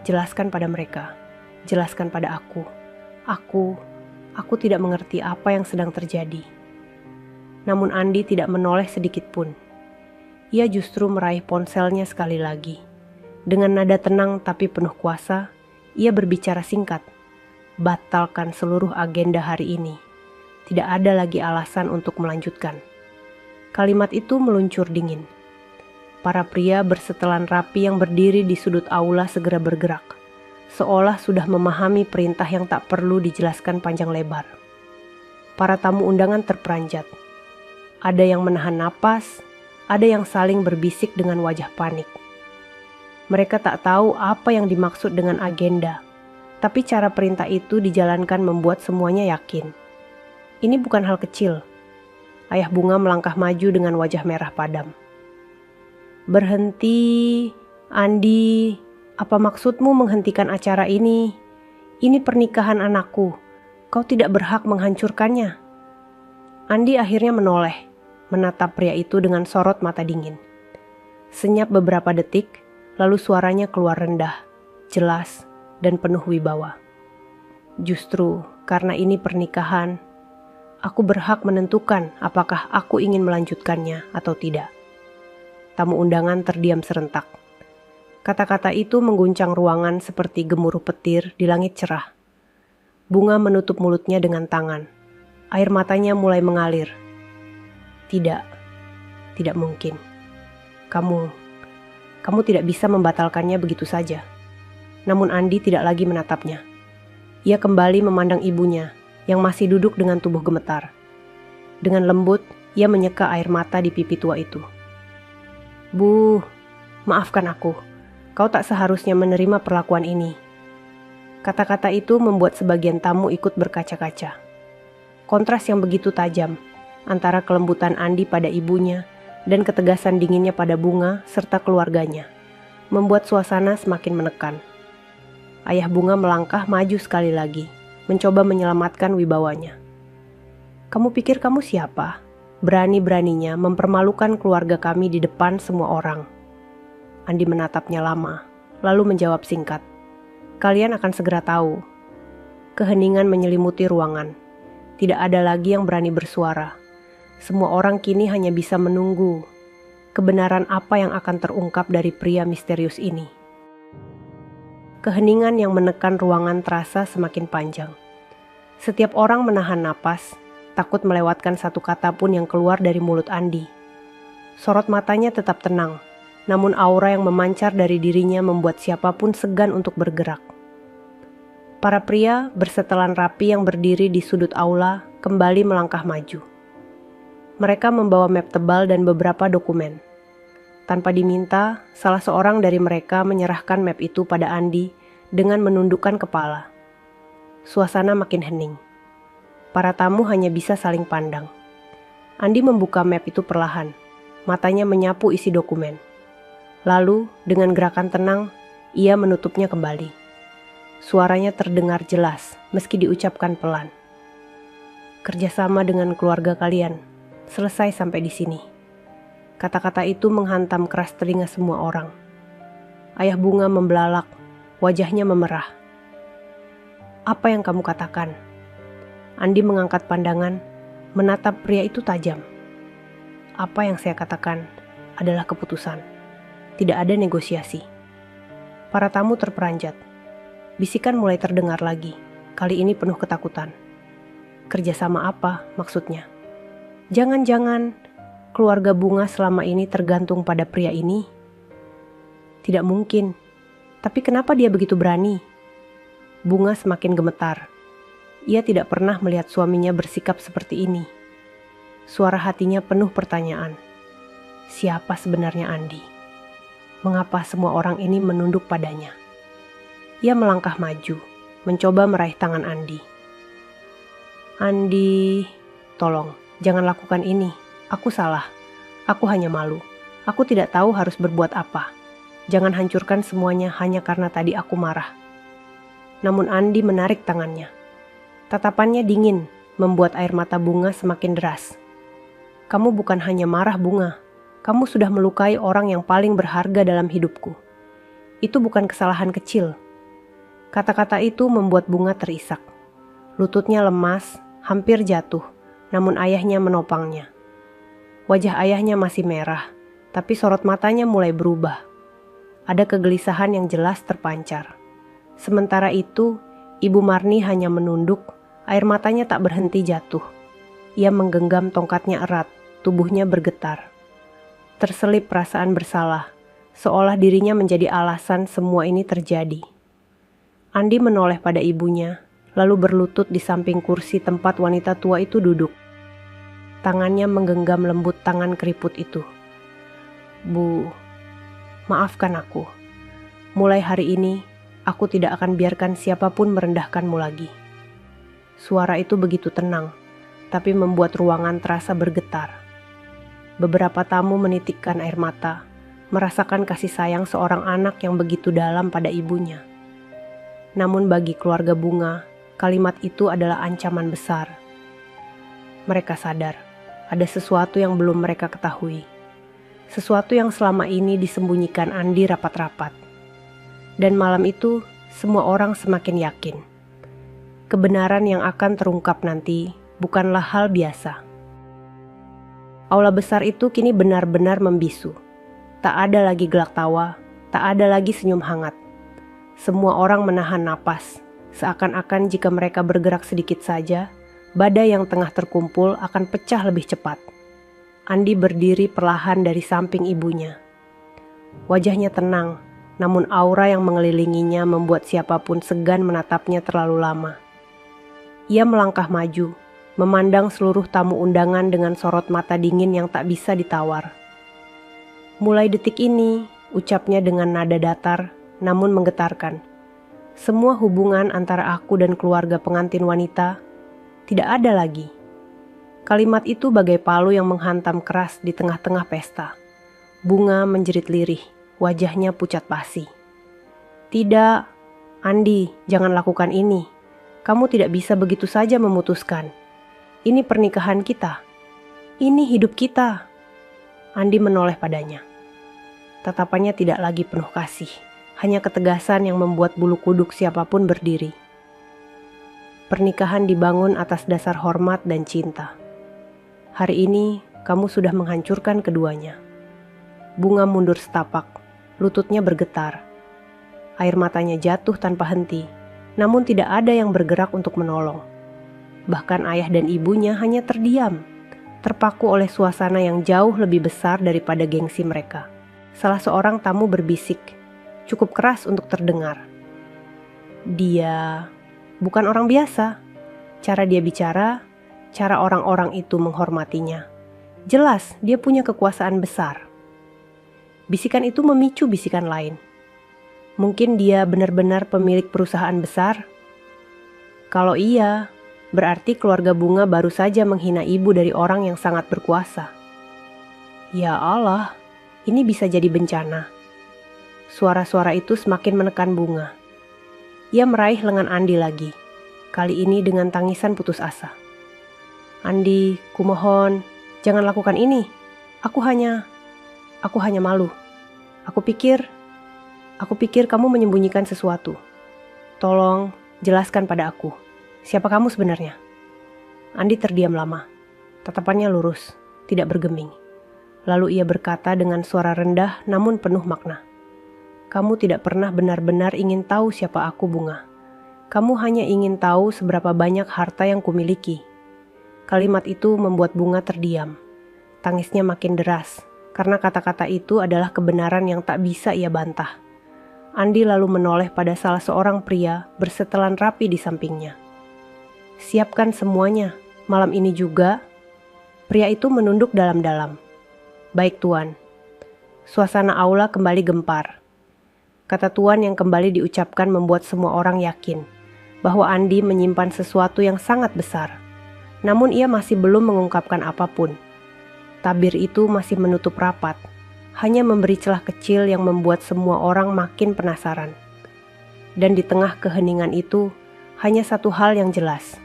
jelaskan pada mereka. Jelaskan pada aku. Aku tidak mengerti apa yang sedang terjadi." Namun Andi tidak menoleh sedikit pun. Ia justru meraih ponselnya sekali lagi. Dengan nada tenang tapi penuh kuasa, ia berbicara singkat. "Batalkan seluruh agenda hari ini. Tidak ada lagi alasan untuk melanjutkan." Kalimat itu meluncur dingin. Para pria bersetelan rapi yang berdiri di sudut aula segera bergerak, seolah sudah memahami perintah yang tak perlu dijelaskan panjang lebar. Para tamu undangan terperanjat. Ada yang menahan napas, ada yang saling berbisik dengan wajah panik. Mereka tak tahu apa yang dimaksud dengan agenda, tapi cara perintah itu dijalankan membuat semuanya yakin. Ini bukan hal kecil. Ayah Bunga melangkah maju dengan wajah merah padam. "Berhenti, Andi. Apa maksudmu menghentikan acara ini? Ini pernikahan anakku. Kau tidak berhak menghancurkannya." Andi akhirnya menoleh, menatap pria itu dengan sorot mata dingin. Senyap beberapa detik, lalu suaranya keluar rendah, jelas, dan penuh wibawa. "Justru karena ini pernikahan, aku berhak menentukan apakah aku ingin melanjutkannya atau tidak." Tamu undangan terdiam serentak. Kata-kata itu mengguncang ruangan seperti gemuruh petir di langit cerah. Bunga menutup mulutnya dengan tangan. Air matanya mulai mengalir. Tidak mungkin. Kamu tidak bisa membatalkannya begitu saja." Namun Andi tidak lagi menatapnya. Ia kembali memandang ibunya yang masih duduk dengan tubuh gemetar. Dengan lembut, ia menyeka air mata di pipi tua itu. "Bu, maafkan aku. Kau tak seharusnya menerima perlakuan ini." Kata-kata itu membuat sebagian tamu ikut berkaca-kaca. Kontras yang begitu tajam antara kelembutan Andi pada ibunya dan ketegasan dinginnya pada Bunga serta keluarganya membuat suasana semakin menekan. Ayah Bunga melangkah maju sekali lagi, mencoba menyelamatkan wibawanya. "Kamu pikir kamu siapa? Berani-beraninya mempermalukan keluarga kami di depan semua orang." Andi menatapnya lama, lalu menjawab singkat. "Kalian akan segera tahu." Keheningan menyelimuti ruangan. Tidak ada lagi yang berani bersuara. Semua orang kini hanya bisa menunggu kebenaran apa yang akan terungkap dari pria misterius ini. Keheningan yang menekan ruangan terasa semakin panjang. Setiap orang menahan napas, takut melewatkan satu kata pun yang keluar dari mulut Andi. Sorot matanya tetap tenang, namun aura yang memancar dari dirinya membuat siapapun segan untuk bergerak. Para pria bersetelan rapi yang berdiri di sudut aula kembali melangkah maju. Mereka membawa map tebal dan beberapa dokumen. Tanpa diminta, salah seorang dari mereka menyerahkan map itu pada Andi dengan menundukkan kepala. Suasana makin hening. Para tamu hanya bisa saling pandang. Andi membuka map itu perlahan, matanya menyapu isi dokumen. Lalu, dengan gerakan tenang, ia menutupnya kembali. Suaranya terdengar jelas, meski diucapkan pelan. "Kerjasama dengan keluarga kalian selesai sampai di sini." Kata-kata itu menghantam keras telinga semua orang. Ayah Bunga membelalak, wajahnya memerah. "Apa yang kamu katakan?" Andi mengangkat pandangan, menatap pria itu tajam. "Apa yang saya katakan adalah keputusan. Tidak ada negosiasi." Para tamu terperanjat. Bisikan mulai terdengar lagi, kali ini penuh ketakutan. Kerjasama apa maksudnya? Jangan-jangan keluarga Bunga selama ini tergantung pada pria ini? Tidak mungkin. Tapi kenapa dia begitu berani? Bunga semakin gemetar. Ia tidak pernah melihat suaminya bersikap seperti ini. Suara hatinya penuh pertanyaan. Siapa sebenarnya Andi? Mengapa semua orang ini menunduk padanya? Ia melangkah maju, mencoba meraih tangan Andi. "Andi, tolong, jangan lakukan ini. Aku salah. Aku hanya malu. Aku tidak tahu harus berbuat apa. Jangan hancurkan semuanya hanya karena tadi aku marah." Namun Andi menarik tangannya. Tatapannya dingin, membuat air mata Bunga semakin deras. "Kamu bukan hanya marah, Bunga. Kamu sudah melukai orang yang paling berharga dalam hidupku. Itu bukan kesalahan kecil." Kata-kata itu membuat Bunga terisak. Lututnya lemas, hampir jatuh, namun ayahnya menopangnya. Wajah ayahnya masih merah, tapi sorot matanya mulai berubah. Ada kegelisahan yang jelas terpancar. Sementara itu, Ibu Marni hanya menunduk, air matanya tak berhenti jatuh. Ia menggenggam tongkatnya erat, tubuhnya bergetar. Terselip perasaan bersalah, seolah dirinya menjadi alasan semua ini terjadi. Andi menoleh pada ibunya, lalu berlutut di samping kursi tempat wanita tua itu duduk. Tangannya menggenggam lembut tangan keriput itu. "Bu, maafkan aku. Mulai hari ini, aku tidak akan biarkan siapapun merendahkanmu lagi." Suara itu begitu tenang, tapi membuat ruangan terasa bergetar. Beberapa tamu menitikkan air mata, merasakan kasih sayang seorang anak yang begitu dalam pada ibunya. Namun bagi keluarga Bunga, kalimat itu adalah ancaman besar. Mereka sadar, ada sesuatu yang belum mereka ketahui. Sesuatu yang selama ini disembunyikan Andi rapat-rapat. Dan malam itu, semua orang semakin yakin. Kebenaran yang akan terungkap nanti bukanlah hal biasa. Aula besar itu kini benar-benar membisu. Tak ada lagi gelak tawa, tak ada lagi senyum hangat. Semua orang menahan napas, seakan-akan jika mereka bergerak sedikit saja, badai yang tengah terkumpul akan pecah lebih cepat. Andi berdiri perlahan dari samping ibunya. Wajahnya tenang, namun aura yang mengelilinginya membuat siapapun segan menatapnya terlalu lama. Ia melangkah maju, memandang seluruh tamu undangan dengan sorot mata dingin yang tak bisa ditawar. "Mulai detik ini," ucapnya dengan nada datar, namun menggetarkan. "Semua hubungan antara aku dan keluarga pengantin wanita tidak ada lagi." Kalimat itu bagai palu yang menghantam keras di tengah-tengah pesta. Bunga menjerit lirih, wajahnya pucat pasi. "Tidak, Andi, jangan lakukan ini. Kamu tidak bisa begitu saja memutuskan. Ini pernikahan kita. Ini hidup kita." Andi menoleh padanya. Tatapannya tidak lagi penuh kasih, hanya ketegasan yang membuat bulu kuduk siapapun berdiri. Pernikahan dibangun atas dasar hormat dan cinta. Hari ini, kamu sudah menghancurkan keduanya. Bunga mundur setapak, lututnya bergetar. Air matanya jatuh tanpa henti, namun tidak ada yang bergerak untuk menolong. Bahkan ayah dan ibunya hanya terdiam, terpaku oleh suasana yang jauh lebih besar daripada gengsi mereka. Salah seorang tamu berbisik, cukup keras untuk terdengar. Dia bukan orang biasa. Cara dia bicara, cara orang-orang itu menghormatinya. Jelas dia punya kekuasaan besar. Bisikan itu memicu bisikan lain. Mungkin dia benar-benar pemilik perusahaan besar? Kalau iya, berarti keluarga Bunga baru saja menghina ibu dari orang yang sangat berkuasa. Ya Allah, ini bisa jadi bencana. Suara-suara itu semakin menekan Bunga. Ia meraih lengan Andi lagi, kali ini dengan tangisan putus asa. "Andi, kumohon, jangan lakukan ini. Aku hanya malu. Aku pikir kamu menyembunyikan sesuatu. Tolong, jelaskan pada aku. Siapa kamu sebenarnya?" Andi terdiam lama. Tatapannya lurus, tidak bergeming. Lalu ia berkata dengan suara rendah namun penuh makna. "Kamu tidak pernah benar-benar ingin tahu siapa aku, Bunga. Kamu hanya ingin tahu seberapa banyak harta yang kumiliki." Kalimat itu membuat Bunga terdiam. Tangisnya makin deras, karena kata-kata itu adalah kebenaran yang tak bisa ia bantah. Andi lalu menoleh pada salah seorang pria bersetelan rapi di sampingnya. "Siapkan semuanya, malam ini juga." Pria itu menunduk dalam-dalam. "Baik Tuan." Suasana aula kembali gempar. Kata Tuan yang kembali diucapkan membuat semua orang yakin bahwa Andi menyimpan sesuatu yang sangat besar. Namun ia masih belum mengungkapkan apapun. Tabir itu masih menutup rapat, hanya memberi celah kecil yang membuat semua orang makin penasaran. Dan di tengah keheningan itu, hanya satu hal yang jelas.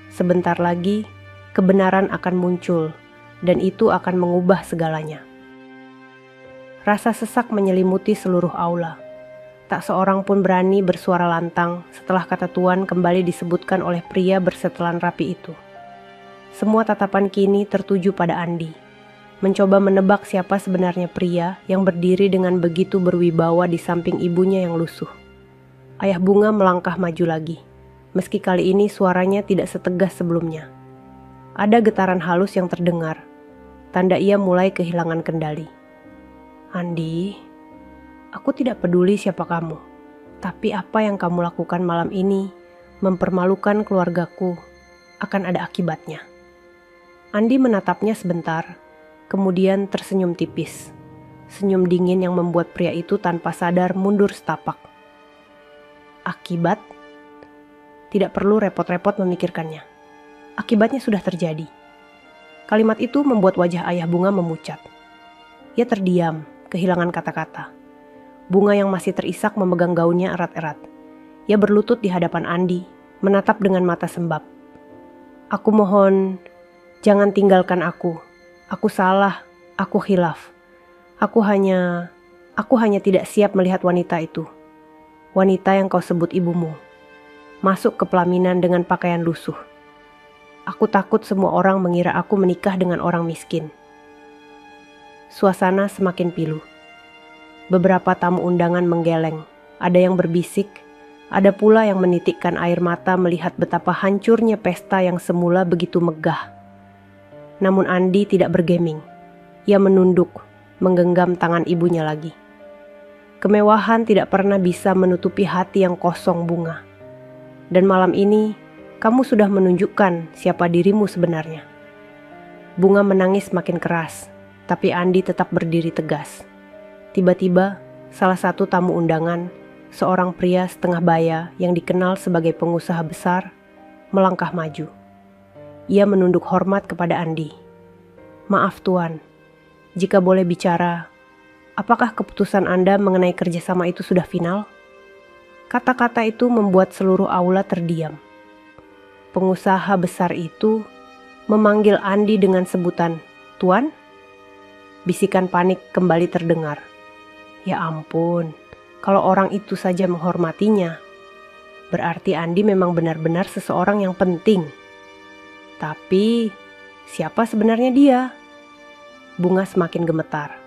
Sebentar lagi, kebenaran akan muncul, dan itu akan mengubah segalanya. Rasa sesak menyelimuti seluruh aula. Tak seorang pun berani bersuara lantang setelah kata Tuan kembali disebutkan oleh pria bersetelan rapi itu. Semua tatapan kini tertuju pada Andi, mencoba menebak siapa sebenarnya pria yang berdiri dengan begitu berwibawa di samping ibunya yang lusuh. Ayah Bunga melangkah maju lagi, meski kali ini suaranya tidak setegas sebelumnya. Ada getaran halus yang terdengar, tanda ia mulai kehilangan kendali. Andi, aku tidak peduli siapa kamu, tapi apa yang kamu lakukan malam ini mempermalukan keluargaku, akan ada akibatnya. Andi menatapnya sebentar, kemudian tersenyum tipis. Senyum dingin yang membuat pria itu tanpa sadar mundur setapak. Akibat? Tidak perlu repot-repot memikirkannya. Akibatnya sudah terjadi. Kalimat itu membuat wajah Ayah Bunga memucat. Ia terdiam, kehilangan kata-kata. Bunga yang masih terisak memegang gaunnya erat-erat. Ia berlutut di hadapan Andi, menatap dengan mata sembab. Aku mohon, jangan tinggalkan aku. Aku salah, aku khilaf. Aku hanya tidak siap melihat wanita itu. Wanita yang kau sebut ibumu. Masuk ke pelaminan dengan pakaian lusuh. Aku takut semua orang mengira aku menikah dengan orang miskin. Suasana semakin pilu. Beberapa tamu undangan menggeleng. Ada yang berbisik, ada pula yang menitikkan air mata melihat betapa hancurnya pesta yang semula begitu megah. Namun Andi tidak bergeming. Ia menunduk, menggenggam tangan ibunya lagi. Kemewahan tidak pernah bisa menutupi hati yang kosong Bunga. Dan malam ini, kamu sudah menunjukkan siapa dirimu sebenarnya. Bunga menangis makin keras, tapi Andi tetap berdiri tegas. Tiba-tiba, salah satu tamu undangan, seorang pria setengah baya yang dikenal sebagai pengusaha besar, melangkah maju. Ia menunduk hormat kepada Andi. Maaf Tuan, jika boleh bicara, apakah keputusan Anda mengenai kerjasama itu sudah final? Kata-kata itu membuat seluruh aula terdiam. Pengusaha besar itu memanggil Andi dengan sebutan Tuan. Bisikan panik kembali terdengar. Ya ampun, kalau orang itu saja menghormatinya, berarti Andi memang benar-benar seseorang yang penting. Tapi, siapa sebenarnya dia? Bunga semakin gemetar.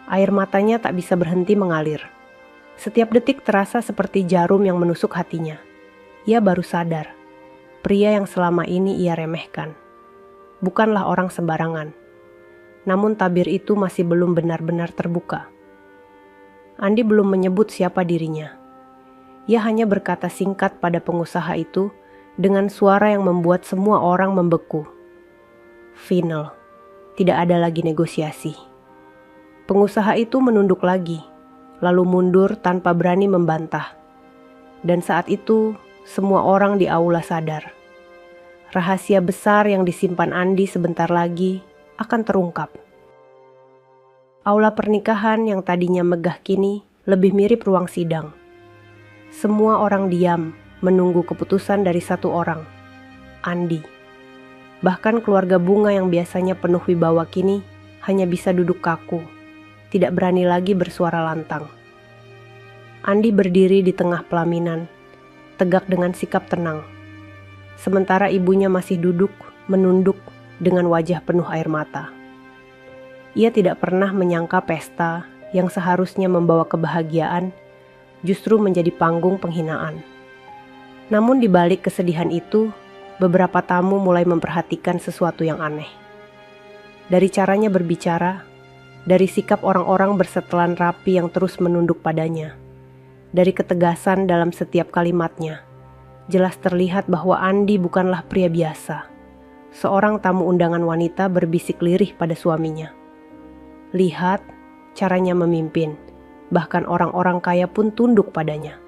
Air matanya tak bisa berhenti mengalir. Setiap detik terasa seperti jarum yang menusuk hatinya. Ia baru sadar, pria yang selama ini ia remehkan bukanlah orang sembarangan. Namun tabir itu masih belum benar-benar terbuka. Andi belum menyebut siapa dirinya. Ia hanya berkata singkat pada pengusaha itu dengan suara yang membuat semua orang membeku. Final. Tidak ada lagi negosiasi. Pengusaha itu menunduk lagi, lalu mundur tanpa berani membantah. Dan saat itu, semua orang di aula sadar. Rahasia besar yang disimpan Andi sebentar lagi akan terungkap. Aula pernikahan yang tadinya megah kini lebih mirip ruang sidang. Semua orang diam menunggu keputusan dari satu orang, Andi. Bahkan keluarga Bunga yang biasanya penuh wibawa kini hanya bisa duduk kaku, tidak berani lagi bersuara lantang. Andi berdiri di tengah pelaminan, tegak dengan sikap tenang. Sementara ibunya masih duduk, menunduk dengan wajah penuh air mata. Ia tidak pernah menyangka pesta yang seharusnya membawa kebahagiaan justru menjadi panggung penghinaan. Namun di balik kesedihan itu, beberapa tamu mulai memperhatikan sesuatu yang aneh. Dari caranya berbicara, dari sikap orang-orang bersetelan rapi yang terus menunduk padanya, dari ketegasan dalam setiap kalimatnya, jelas terlihat bahwa Andi bukanlah pria biasa. Seorang tamu undangan wanita berbisik lirih pada suaminya. Lihat caranya memimpin, bahkan orang-orang kaya pun tunduk padanya.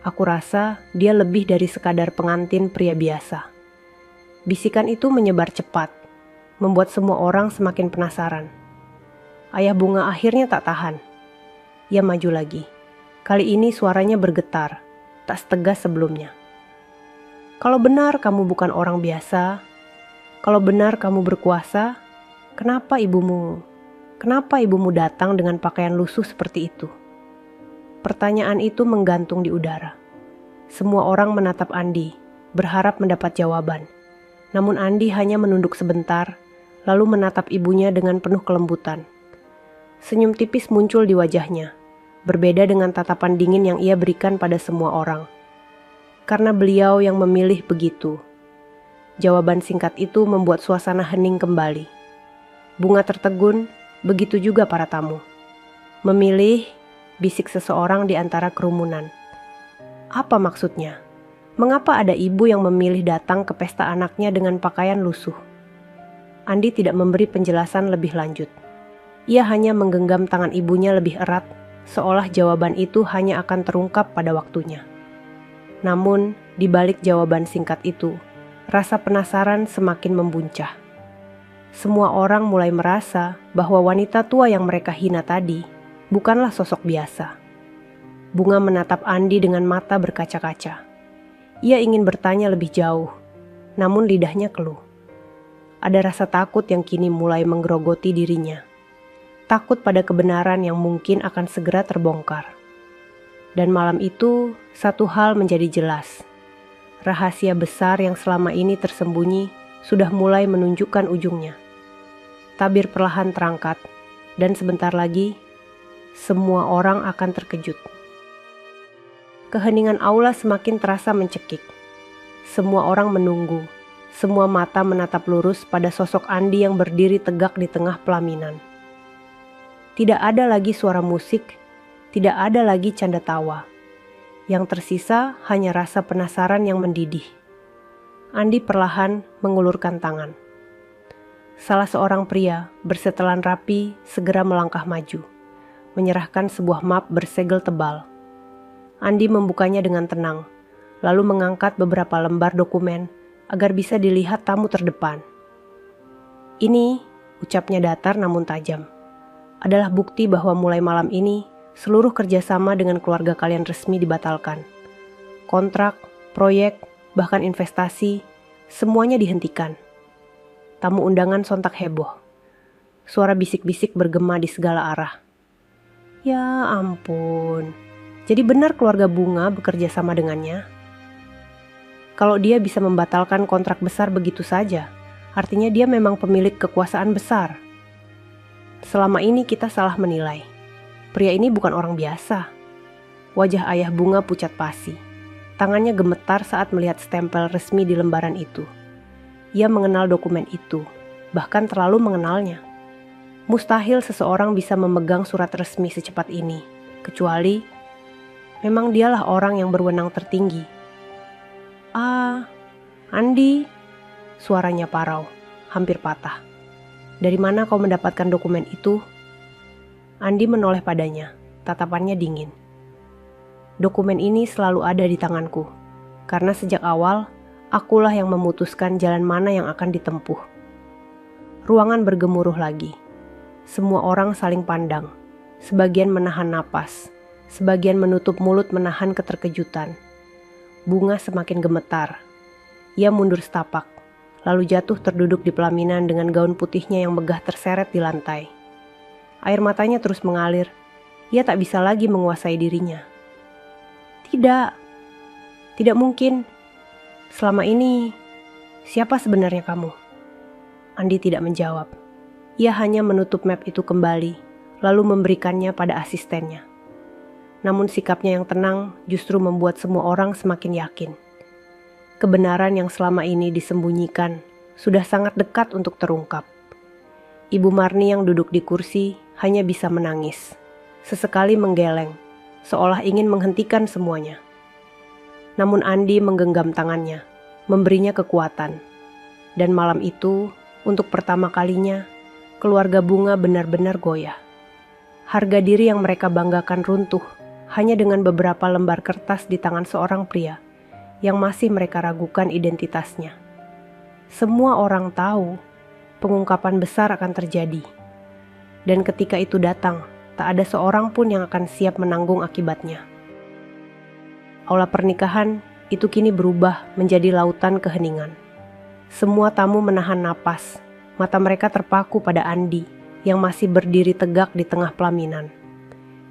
Aku rasa dia lebih dari sekadar pengantin pria biasa. Bisikan itu menyebar cepat, membuat semua orang semakin penasaran. Ayah Bunga akhirnya tak tahan. Ia maju lagi. Kali ini suaranya bergetar, tak setegas sebelumnya. Kalau benar kamu bukan orang biasa, kalau benar kamu berkuasa, kenapa ibumu datang dengan pakaian lusuh seperti itu? Pertanyaan itu menggantung di udara. Semua orang menatap Andi, berharap mendapat jawaban. Namun Andi hanya menunduk sebentar, lalu menatap ibunya dengan penuh kelembutan. Senyum tipis muncul di wajahnya, berbeda dengan tatapan dingin yang ia berikan pada semua orang. Karena beliau yang memilih begitu. Jawaban singkat itu membuat suasana hening kembali. Bunga tertegun, begitu juga para tamu. Memilih, bisik seseorang di antara kerumunan. Apa maksudnya? Mengapa ada ibu yang memilih datang ke pesta anaknya dengan pakaian lusuh? Andi tidak memberi penjelasan lebih lanjut. Ia hanya menggenggam tangan ibunya lebih erat, seolah jawaban itu hanya akan terungkap pada waktunya. Namun, di balik jawaban singkat itu, rasa penasaran semakin membuncah. Semua orang mulai merasa bahwa wanita tua yang mereka hina tadi bukanlah sosok biasa. Bunga menatap Andi dengan mata berkaca-kaca. Ia ingin bertanya lebih jauh, namun lidahnya keluh. Ada rasa takut yang kini mulai menggerogoti dirinya. Takut pada kebenaran yang mungkin akan segera terbongkar. Dan malam itu, satu hal menjadi jelas. Rahasia besar yang selama ini tersembunyi sudah mulai menunjukkan ujungnya. Tabir perlahan terangkat, dan sebentar lagi, semua orang akan terkejut. Keheningan aula semakin terasa mencekik. Semua orang menunggu, semua mata menatap lurus pada sosok Andi yang berdiri tegak di tengah pelaminan. Tidak ada lagi suara musik, tidak ada lagi canda tawa. Yang tersisa hanya rasa penasaran yang mendidih. Andi perlahan mengulurkan tangan. Salah seorang pria bersetelan rapi segera melangkah maju, menyerahkan sebuah map bersegel tebal. Andi membukanya dengan tenang, lalu mengangkat beberapa lembar dokumen agar bisa dilihat tamu terdepan. Ini, ucapnya datar namun tajam, adalah bukti bahwa mulai malam ini seluruh kerjasama dengan keluarga kalian resmi dibatalkan. Kontrak, proyek, bahkan investasi, semuanya dihentikan. Tamu undangan sontak heboh. Suara bisik-bisik bergema di segala arah. Ya ampun, jadi benar keluarga Bunga bekerja sama dengannya? Kalau dia bisa membatalkan kontrak besar begitu saja, artinya dia memang pemilik kekuasaan besar. Selama ini kita salah menilai. Pria ini bukan orang biasa. Wajah ayah Bunga pucat pasi. Tangannya gemetar saat melihat stempel resmi di lembaran itu. Ia mengenal dokumen itu, bahkan terlalu mengenalnya. Mustahil seseorang bisa memegang surat resmi secepat ini, kecuali memang dialah orang yang berwenang tertinggi. Andi, suaranya parau, hampir patah. Dari mana kau mendapatkan dokumen itu? Andi menoleh padanya, tatapannya dingin. Dokumen ini selalu ada di tanganku, karena sejak awal, akulah yang memutuskan jalan mana yang akan ditempuh. Ruangan bergemuruh lagi. Semua orang saling pandang. Sebagian menahan napas, sebagian menutup mulut menahan keterkejutan. Bunga semakin gemetar. Ia mundur setapak, lalu jatuh terduduk di pelaminan dengan gaun putihnya yang megah terseret di lantai. Air matanya terus mengalir. Ia tak bisa lagi menguasai dirinya. Tidak mungkin. Selama ini, siapa sebenarnya kamu? Andi tidak menjawab. Ia hanya menutup map itu kembali, lalu memberikannya pada asistennya. Namun sikapnya yang tenang justru membuat semua orang semakin yakin. Kebenaran yang selama ini disembunyikan sudah sangat dekat untuk terungkap. Ibu Marni yang duduk di kursi hanya bisa menangis, sesekali menggeleng, seolah ingin menghentikan semuanya. Namun Andi menggenggam tangannya, memberinya kekuatan. Dan malam itu, untuk pertama kalinya, keluarga Bunga benar-benar goyah. Harga diri yang mereka banggakan runtuh hanya dengan beberapa lembar kertas di tangan seorang pria yang masih mereka ragukan identitasnya. Semua orang tahu pengungkapan besar akan terjadi. Dan ketika itu datang, tak ada seorang pun yang akan siap menanggung akibatnya. Aula pernikahan itu kini berubah menjadi lautan keheningan. Semua tamu menahan napas, mata mereka terpaku pada Andi yang masih berdiri tegak di tengah pelaminan.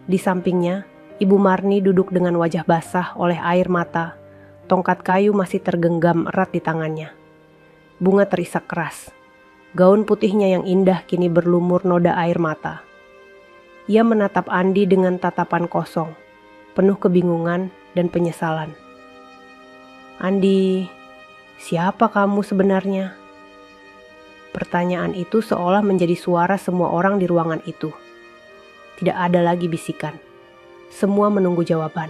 Di sampingnya, Ibu Marni duduk dengan wajah basah oleh air mata, tongkat kayu masih tergenggam erat di tangannya. Bunga terisak keras. Gaun putihnya yang indah kini berlumur noda air mata. Ia menatap Andi dengan tatapan kosong, penuh kebingungan dan penyesalan. "Andi, siapa kamu sebenarnya?" Pertanyaan itu seolah menjadi suara semua orang di ruangan itu. Tidak ada lagi bisikan. Semua menunggu jawaban.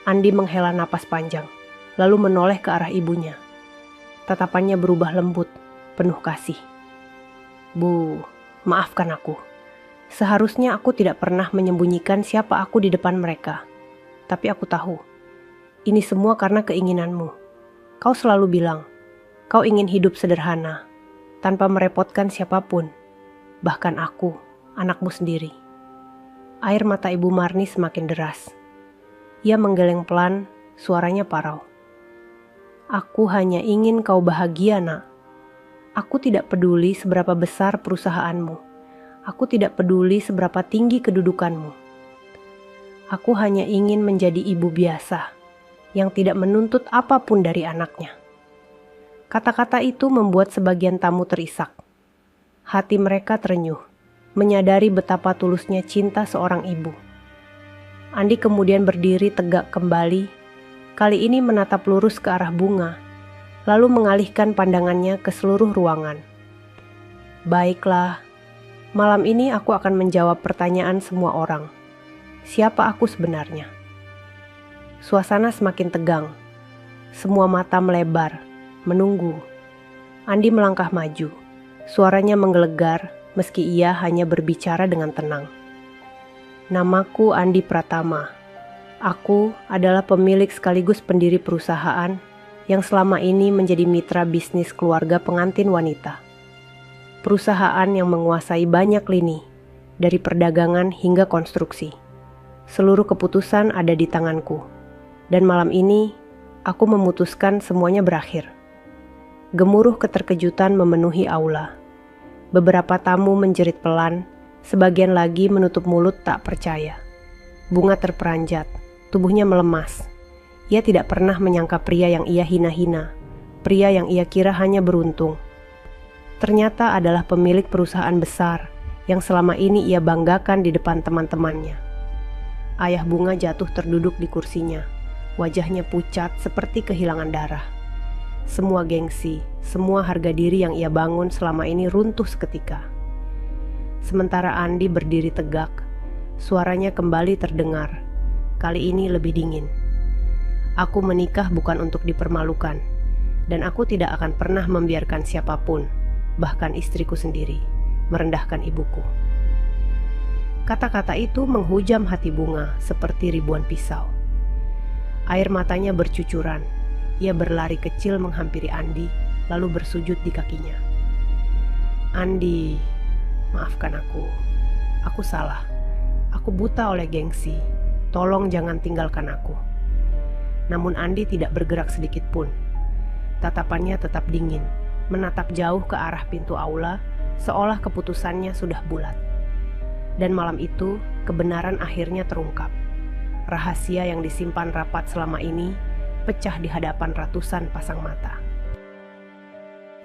Andi menghela napas panjang, lalu menoleh ke arah ibunya. Tatapannya berubah lembut, penuh kasih. "Bu, maafkan aku. Seharusnya aku tidak pernah menyembunyikan siapa aku di depan mereka. Tapi aku tahu, ini semua karena keinginanmu. Kau selalu bilang, kau ingin hidup sederhana, tanpa merepotkan siapapun, bahkan aku, anakmu sendiri." Air mata Ibu Marni semakin deras. Ia menggeleng pelan, suaranya parau. "Aku hanya ingin kau bahagia, Nak. Aku tidak peduli seberapa besar perusahaanmu. Aku tidak peduli seberapa tinggi kedudukanmu. Aku hanya ingin menjadi ibu biasa, yang tidak menuntut apapun dari anaknya." Kata-kata itu membuat sebagian tamu terisak. Hati mereka terenyuh, menyadari betapa tulusnya cinta seorang ibu. Andi kemudian berdiri tegak kembali, kali ini menatap lurus ke arah Bunga, lalu mengalihkan pandangannya ke seluruh ruangan. "Baiklah, malam ini aku akan menjawab pertanyaan semua orang. Siapa aku sebenarnya?" Suasana semakin tegang. Semua mata melebar, menunggu. Andi melangkah maju. Suaranya menggelegar meski ia hanya berbicara dengan tenang. "Namaku Andi Pratama. Aku adalah pemilik sekaligus pendiri perusahaan yang selama ini menjadi mitra bisnis keluarga pengantin wanita. Perusahaan yang menguasai banyak lini, dari perdagangan hingga konstruksi. Seluruh keputusan ada di tanganku. Dan malam ini, aku memutuskan semuanya berakhir." Gemuruh keterkejutan memenuhi aula. Beberapa tamu menjerit pelan, sebagian lagi menutup mulut tak percaya. Bunga terperanjat, tubuhnya melemas. Ia tidak pernah menyangka pria yang ia hina-hina, pria yang ia kira hanya beruntung, ternyata adalah pemilik perusahaan besar yang selama ini ia banggakan di depan teman-temannya. Ayah Bunga jatuh terduduk di kursinya, wajahnya pucat seperti kehilangan darah. Semua gengsi, semua harga diri yang ia bangun selama ini runtuh seketika. Sementara Andi berdiri tegak, suaranya kembali terdengar, kali ini lebih dingin. "Aku menikah bukan untuk dipermalukan, dan aku tidak akan pernah membiarkan siapapun, bahkan istriku sendiri, merendahkan ibuku." Kata-kata itu menghujam hati Bunga seperti ribuan pisau. Air matanya bercucuran. Ia berlari kecil menghampiri Andi, lalu bersujud di kakinya. "Andi, maafkan aku. Aku salah. Aku buta oleh gengsi. Tolong jangan tinggalkan aku." Namun Andi tidak bergerak sedikit pun. Tatapannya tetap dingin, menatap jauh ke arah pintu aula, seolah keputusannya sudah bulat. Dan malam itu, kebenaran akhirnya terungkap. Rahasia yang disimpan rapat selama ini pecah di hadapan ratusan pasang mata.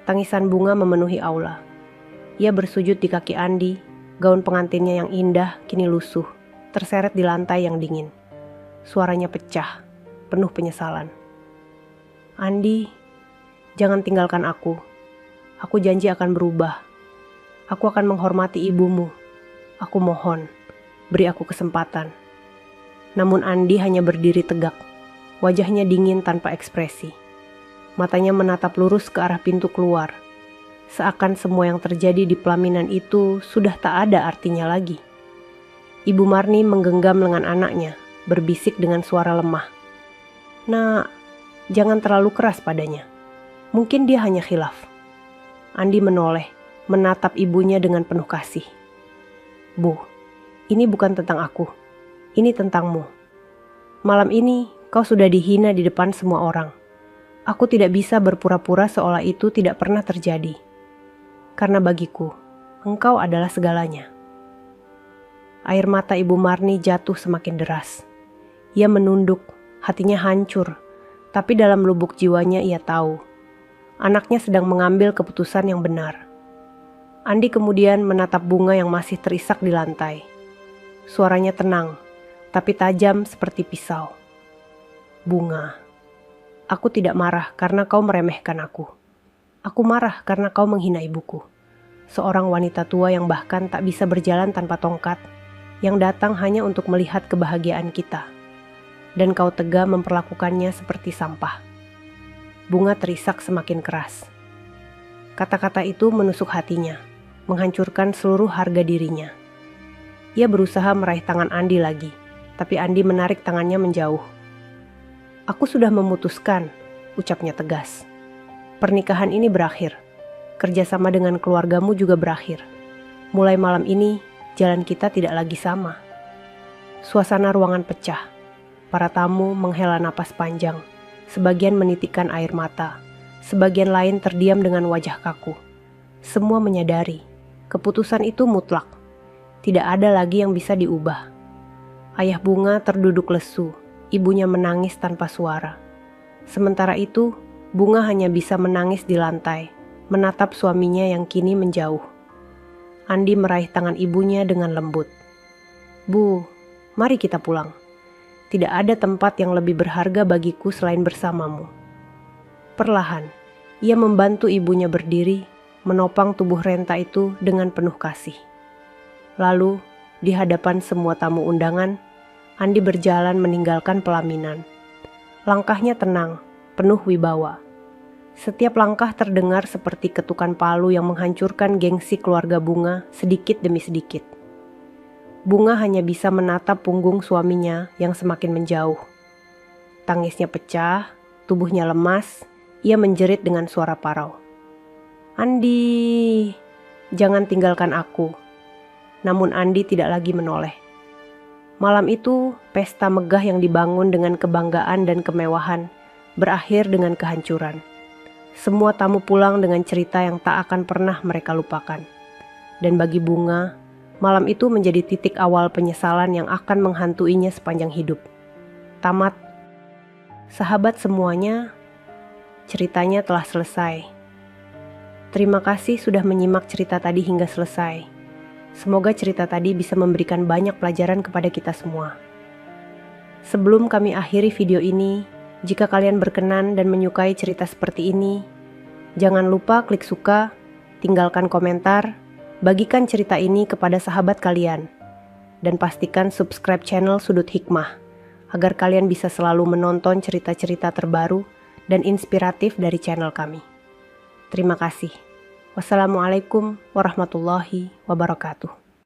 Tangisan Bunga memenuhi aula. Ia bersujud di kaki Andi, gaun pengantinnya yang indah kini lusuh, terseret di lantai yang dingin. Suaranya pecah, penuh penyesalan. "Andi, jangan tinggalkan aku. Aku janji akan berubah. Aku akan menghormati ibumu. Aku mohon, beri aku kesempatan." Namun Andi hanya berdiri tegak, wajahnya dingin tanpa ekspresi. Matanya menatap lurus ke arah pintu keluar, seakan semua yang terjadi di pelaminan itu sudah tak ada artinya lagi. Ibu Marni menggenggam lengan anaknya, berbisik dengan suara lemah, "Nak, jangan terlalu keras padanya. Mungkin dia hanya khilaf. Andi menoleh, menatap ibunya dengan penuh kasih. Bu, ini bukan tentang aku. Ini tentangmu. Malam ini kau sudah dihina di depan semua orang. Aku tidak bisa berpura-pura seolah itu tidak pernah terjadi. Karena bagiku, engkau adalah segalanya. Air mata Ibu Marni jatuh semakin deras. Ia menunduk, hatinya hancur, tapi dalam lubuk jiwanya ia tahu. Anaknya sedang mengambil keputusan yang benar. Andi kemudian menatap bunga yang masih terisak di lantai. Suaranya tenang, tapi tajam seperti pisau. Bunga. Aku tidak marah karena kau meremehkan aku. Aku marah karena kau menghina ibuku. Seorang wanita tua yang bahkan tak bisa berjalan tanpa tongkat, yang datang hanya untuk melihat kebahagiaan kita. Dan kau tega memperlakukannya seperti sampah. Bunga terisak semakin keras. Kata-kata itu menusuk hatinya, menghancurkan seluruh harga dirinya. Ia berusaha meraih tangan Andi lagi, tapi Andi menarik tangannya menjauh. Aku sudah memutuskan, ucapnya tegas. Pernikahan ini berakhir. Kerjasama dengan keluargamu juga berakhir. Mulai malam ini, jalan kita tidak lagi sama. Suasana ruangan pecah. Para tamu menghela napas panjang. Sebagian menitikkan air mata. Sebagian lain terdiam dengan wajah kaku. Semua menyadari, keputusan itu mutlak. Tidak ada lagi yang bisa diubah. Ayah Bunga terduduk lesu. Ibunya menangis tanpa suara. Sementara itu, Bunga hanya bisa menangis di lantai, menatap suaminya yang kini menjauh. Andi meraih tangan ibunya dengan lembut. Bu, mari kita pulang. Tidak ada tempat yang lebih berharga bagiku selain bersamamu. Perlahan, ia membantu ibunya berdiri, menopang tubuh renta itu dengan penuh kasih. Lalu, di hadapan semua tamu undangan, Andi berjalan meninggalkan pelaminan. Langkahnya tenang, penuh wibawa. Setiap langkah terdengar seperti ketukan palu yang menghancurkan gengsi keluarga Bunga sedikit demi sedikit. Bunga hanya bisa menatap punggung suaminya yang semakin menjauh. Tangisnya pecah, tubuhnya lemas, ia menjerit dengan suara parau. Andi, jangan tinggalkan aku. Namun Andi tidak lagi menoleh. Malam itu, pesta megah yang dibangun dengan kebanggaan dan kemewahan berakhir dengan kehancuran. Semua tamu pulang dengan cerita yang tak akan pernah mereka lupakan. Dan bagi Bunga, malam itu menjadi titik awal penyesalan yang akan menghantuinya sepanjang hidup. Tamat. Sahabat semuanya, ceritanya telah selesai. Terima kasih sudah menyimak cerita tadi hingga selesai. Semoga cerita tadi bisa memberikan banyak pelajaran kepada kita semua. Sebelum kami akhiri video ini, jika kalian berkenan dan menyukai cerita seperti ini, jangan lupa klik suka, tinggalkan komentar, bagikan cerita ini kepada sahabat kalian, dan pastikan subscribe channel Sudut Hikmah, agar kalian bisa selalu menonton cerita-cerita terbaru dan inspiratif dari channel kami. Terima kasih. Wassalamualaikum warahmatullahi wabarakatuh.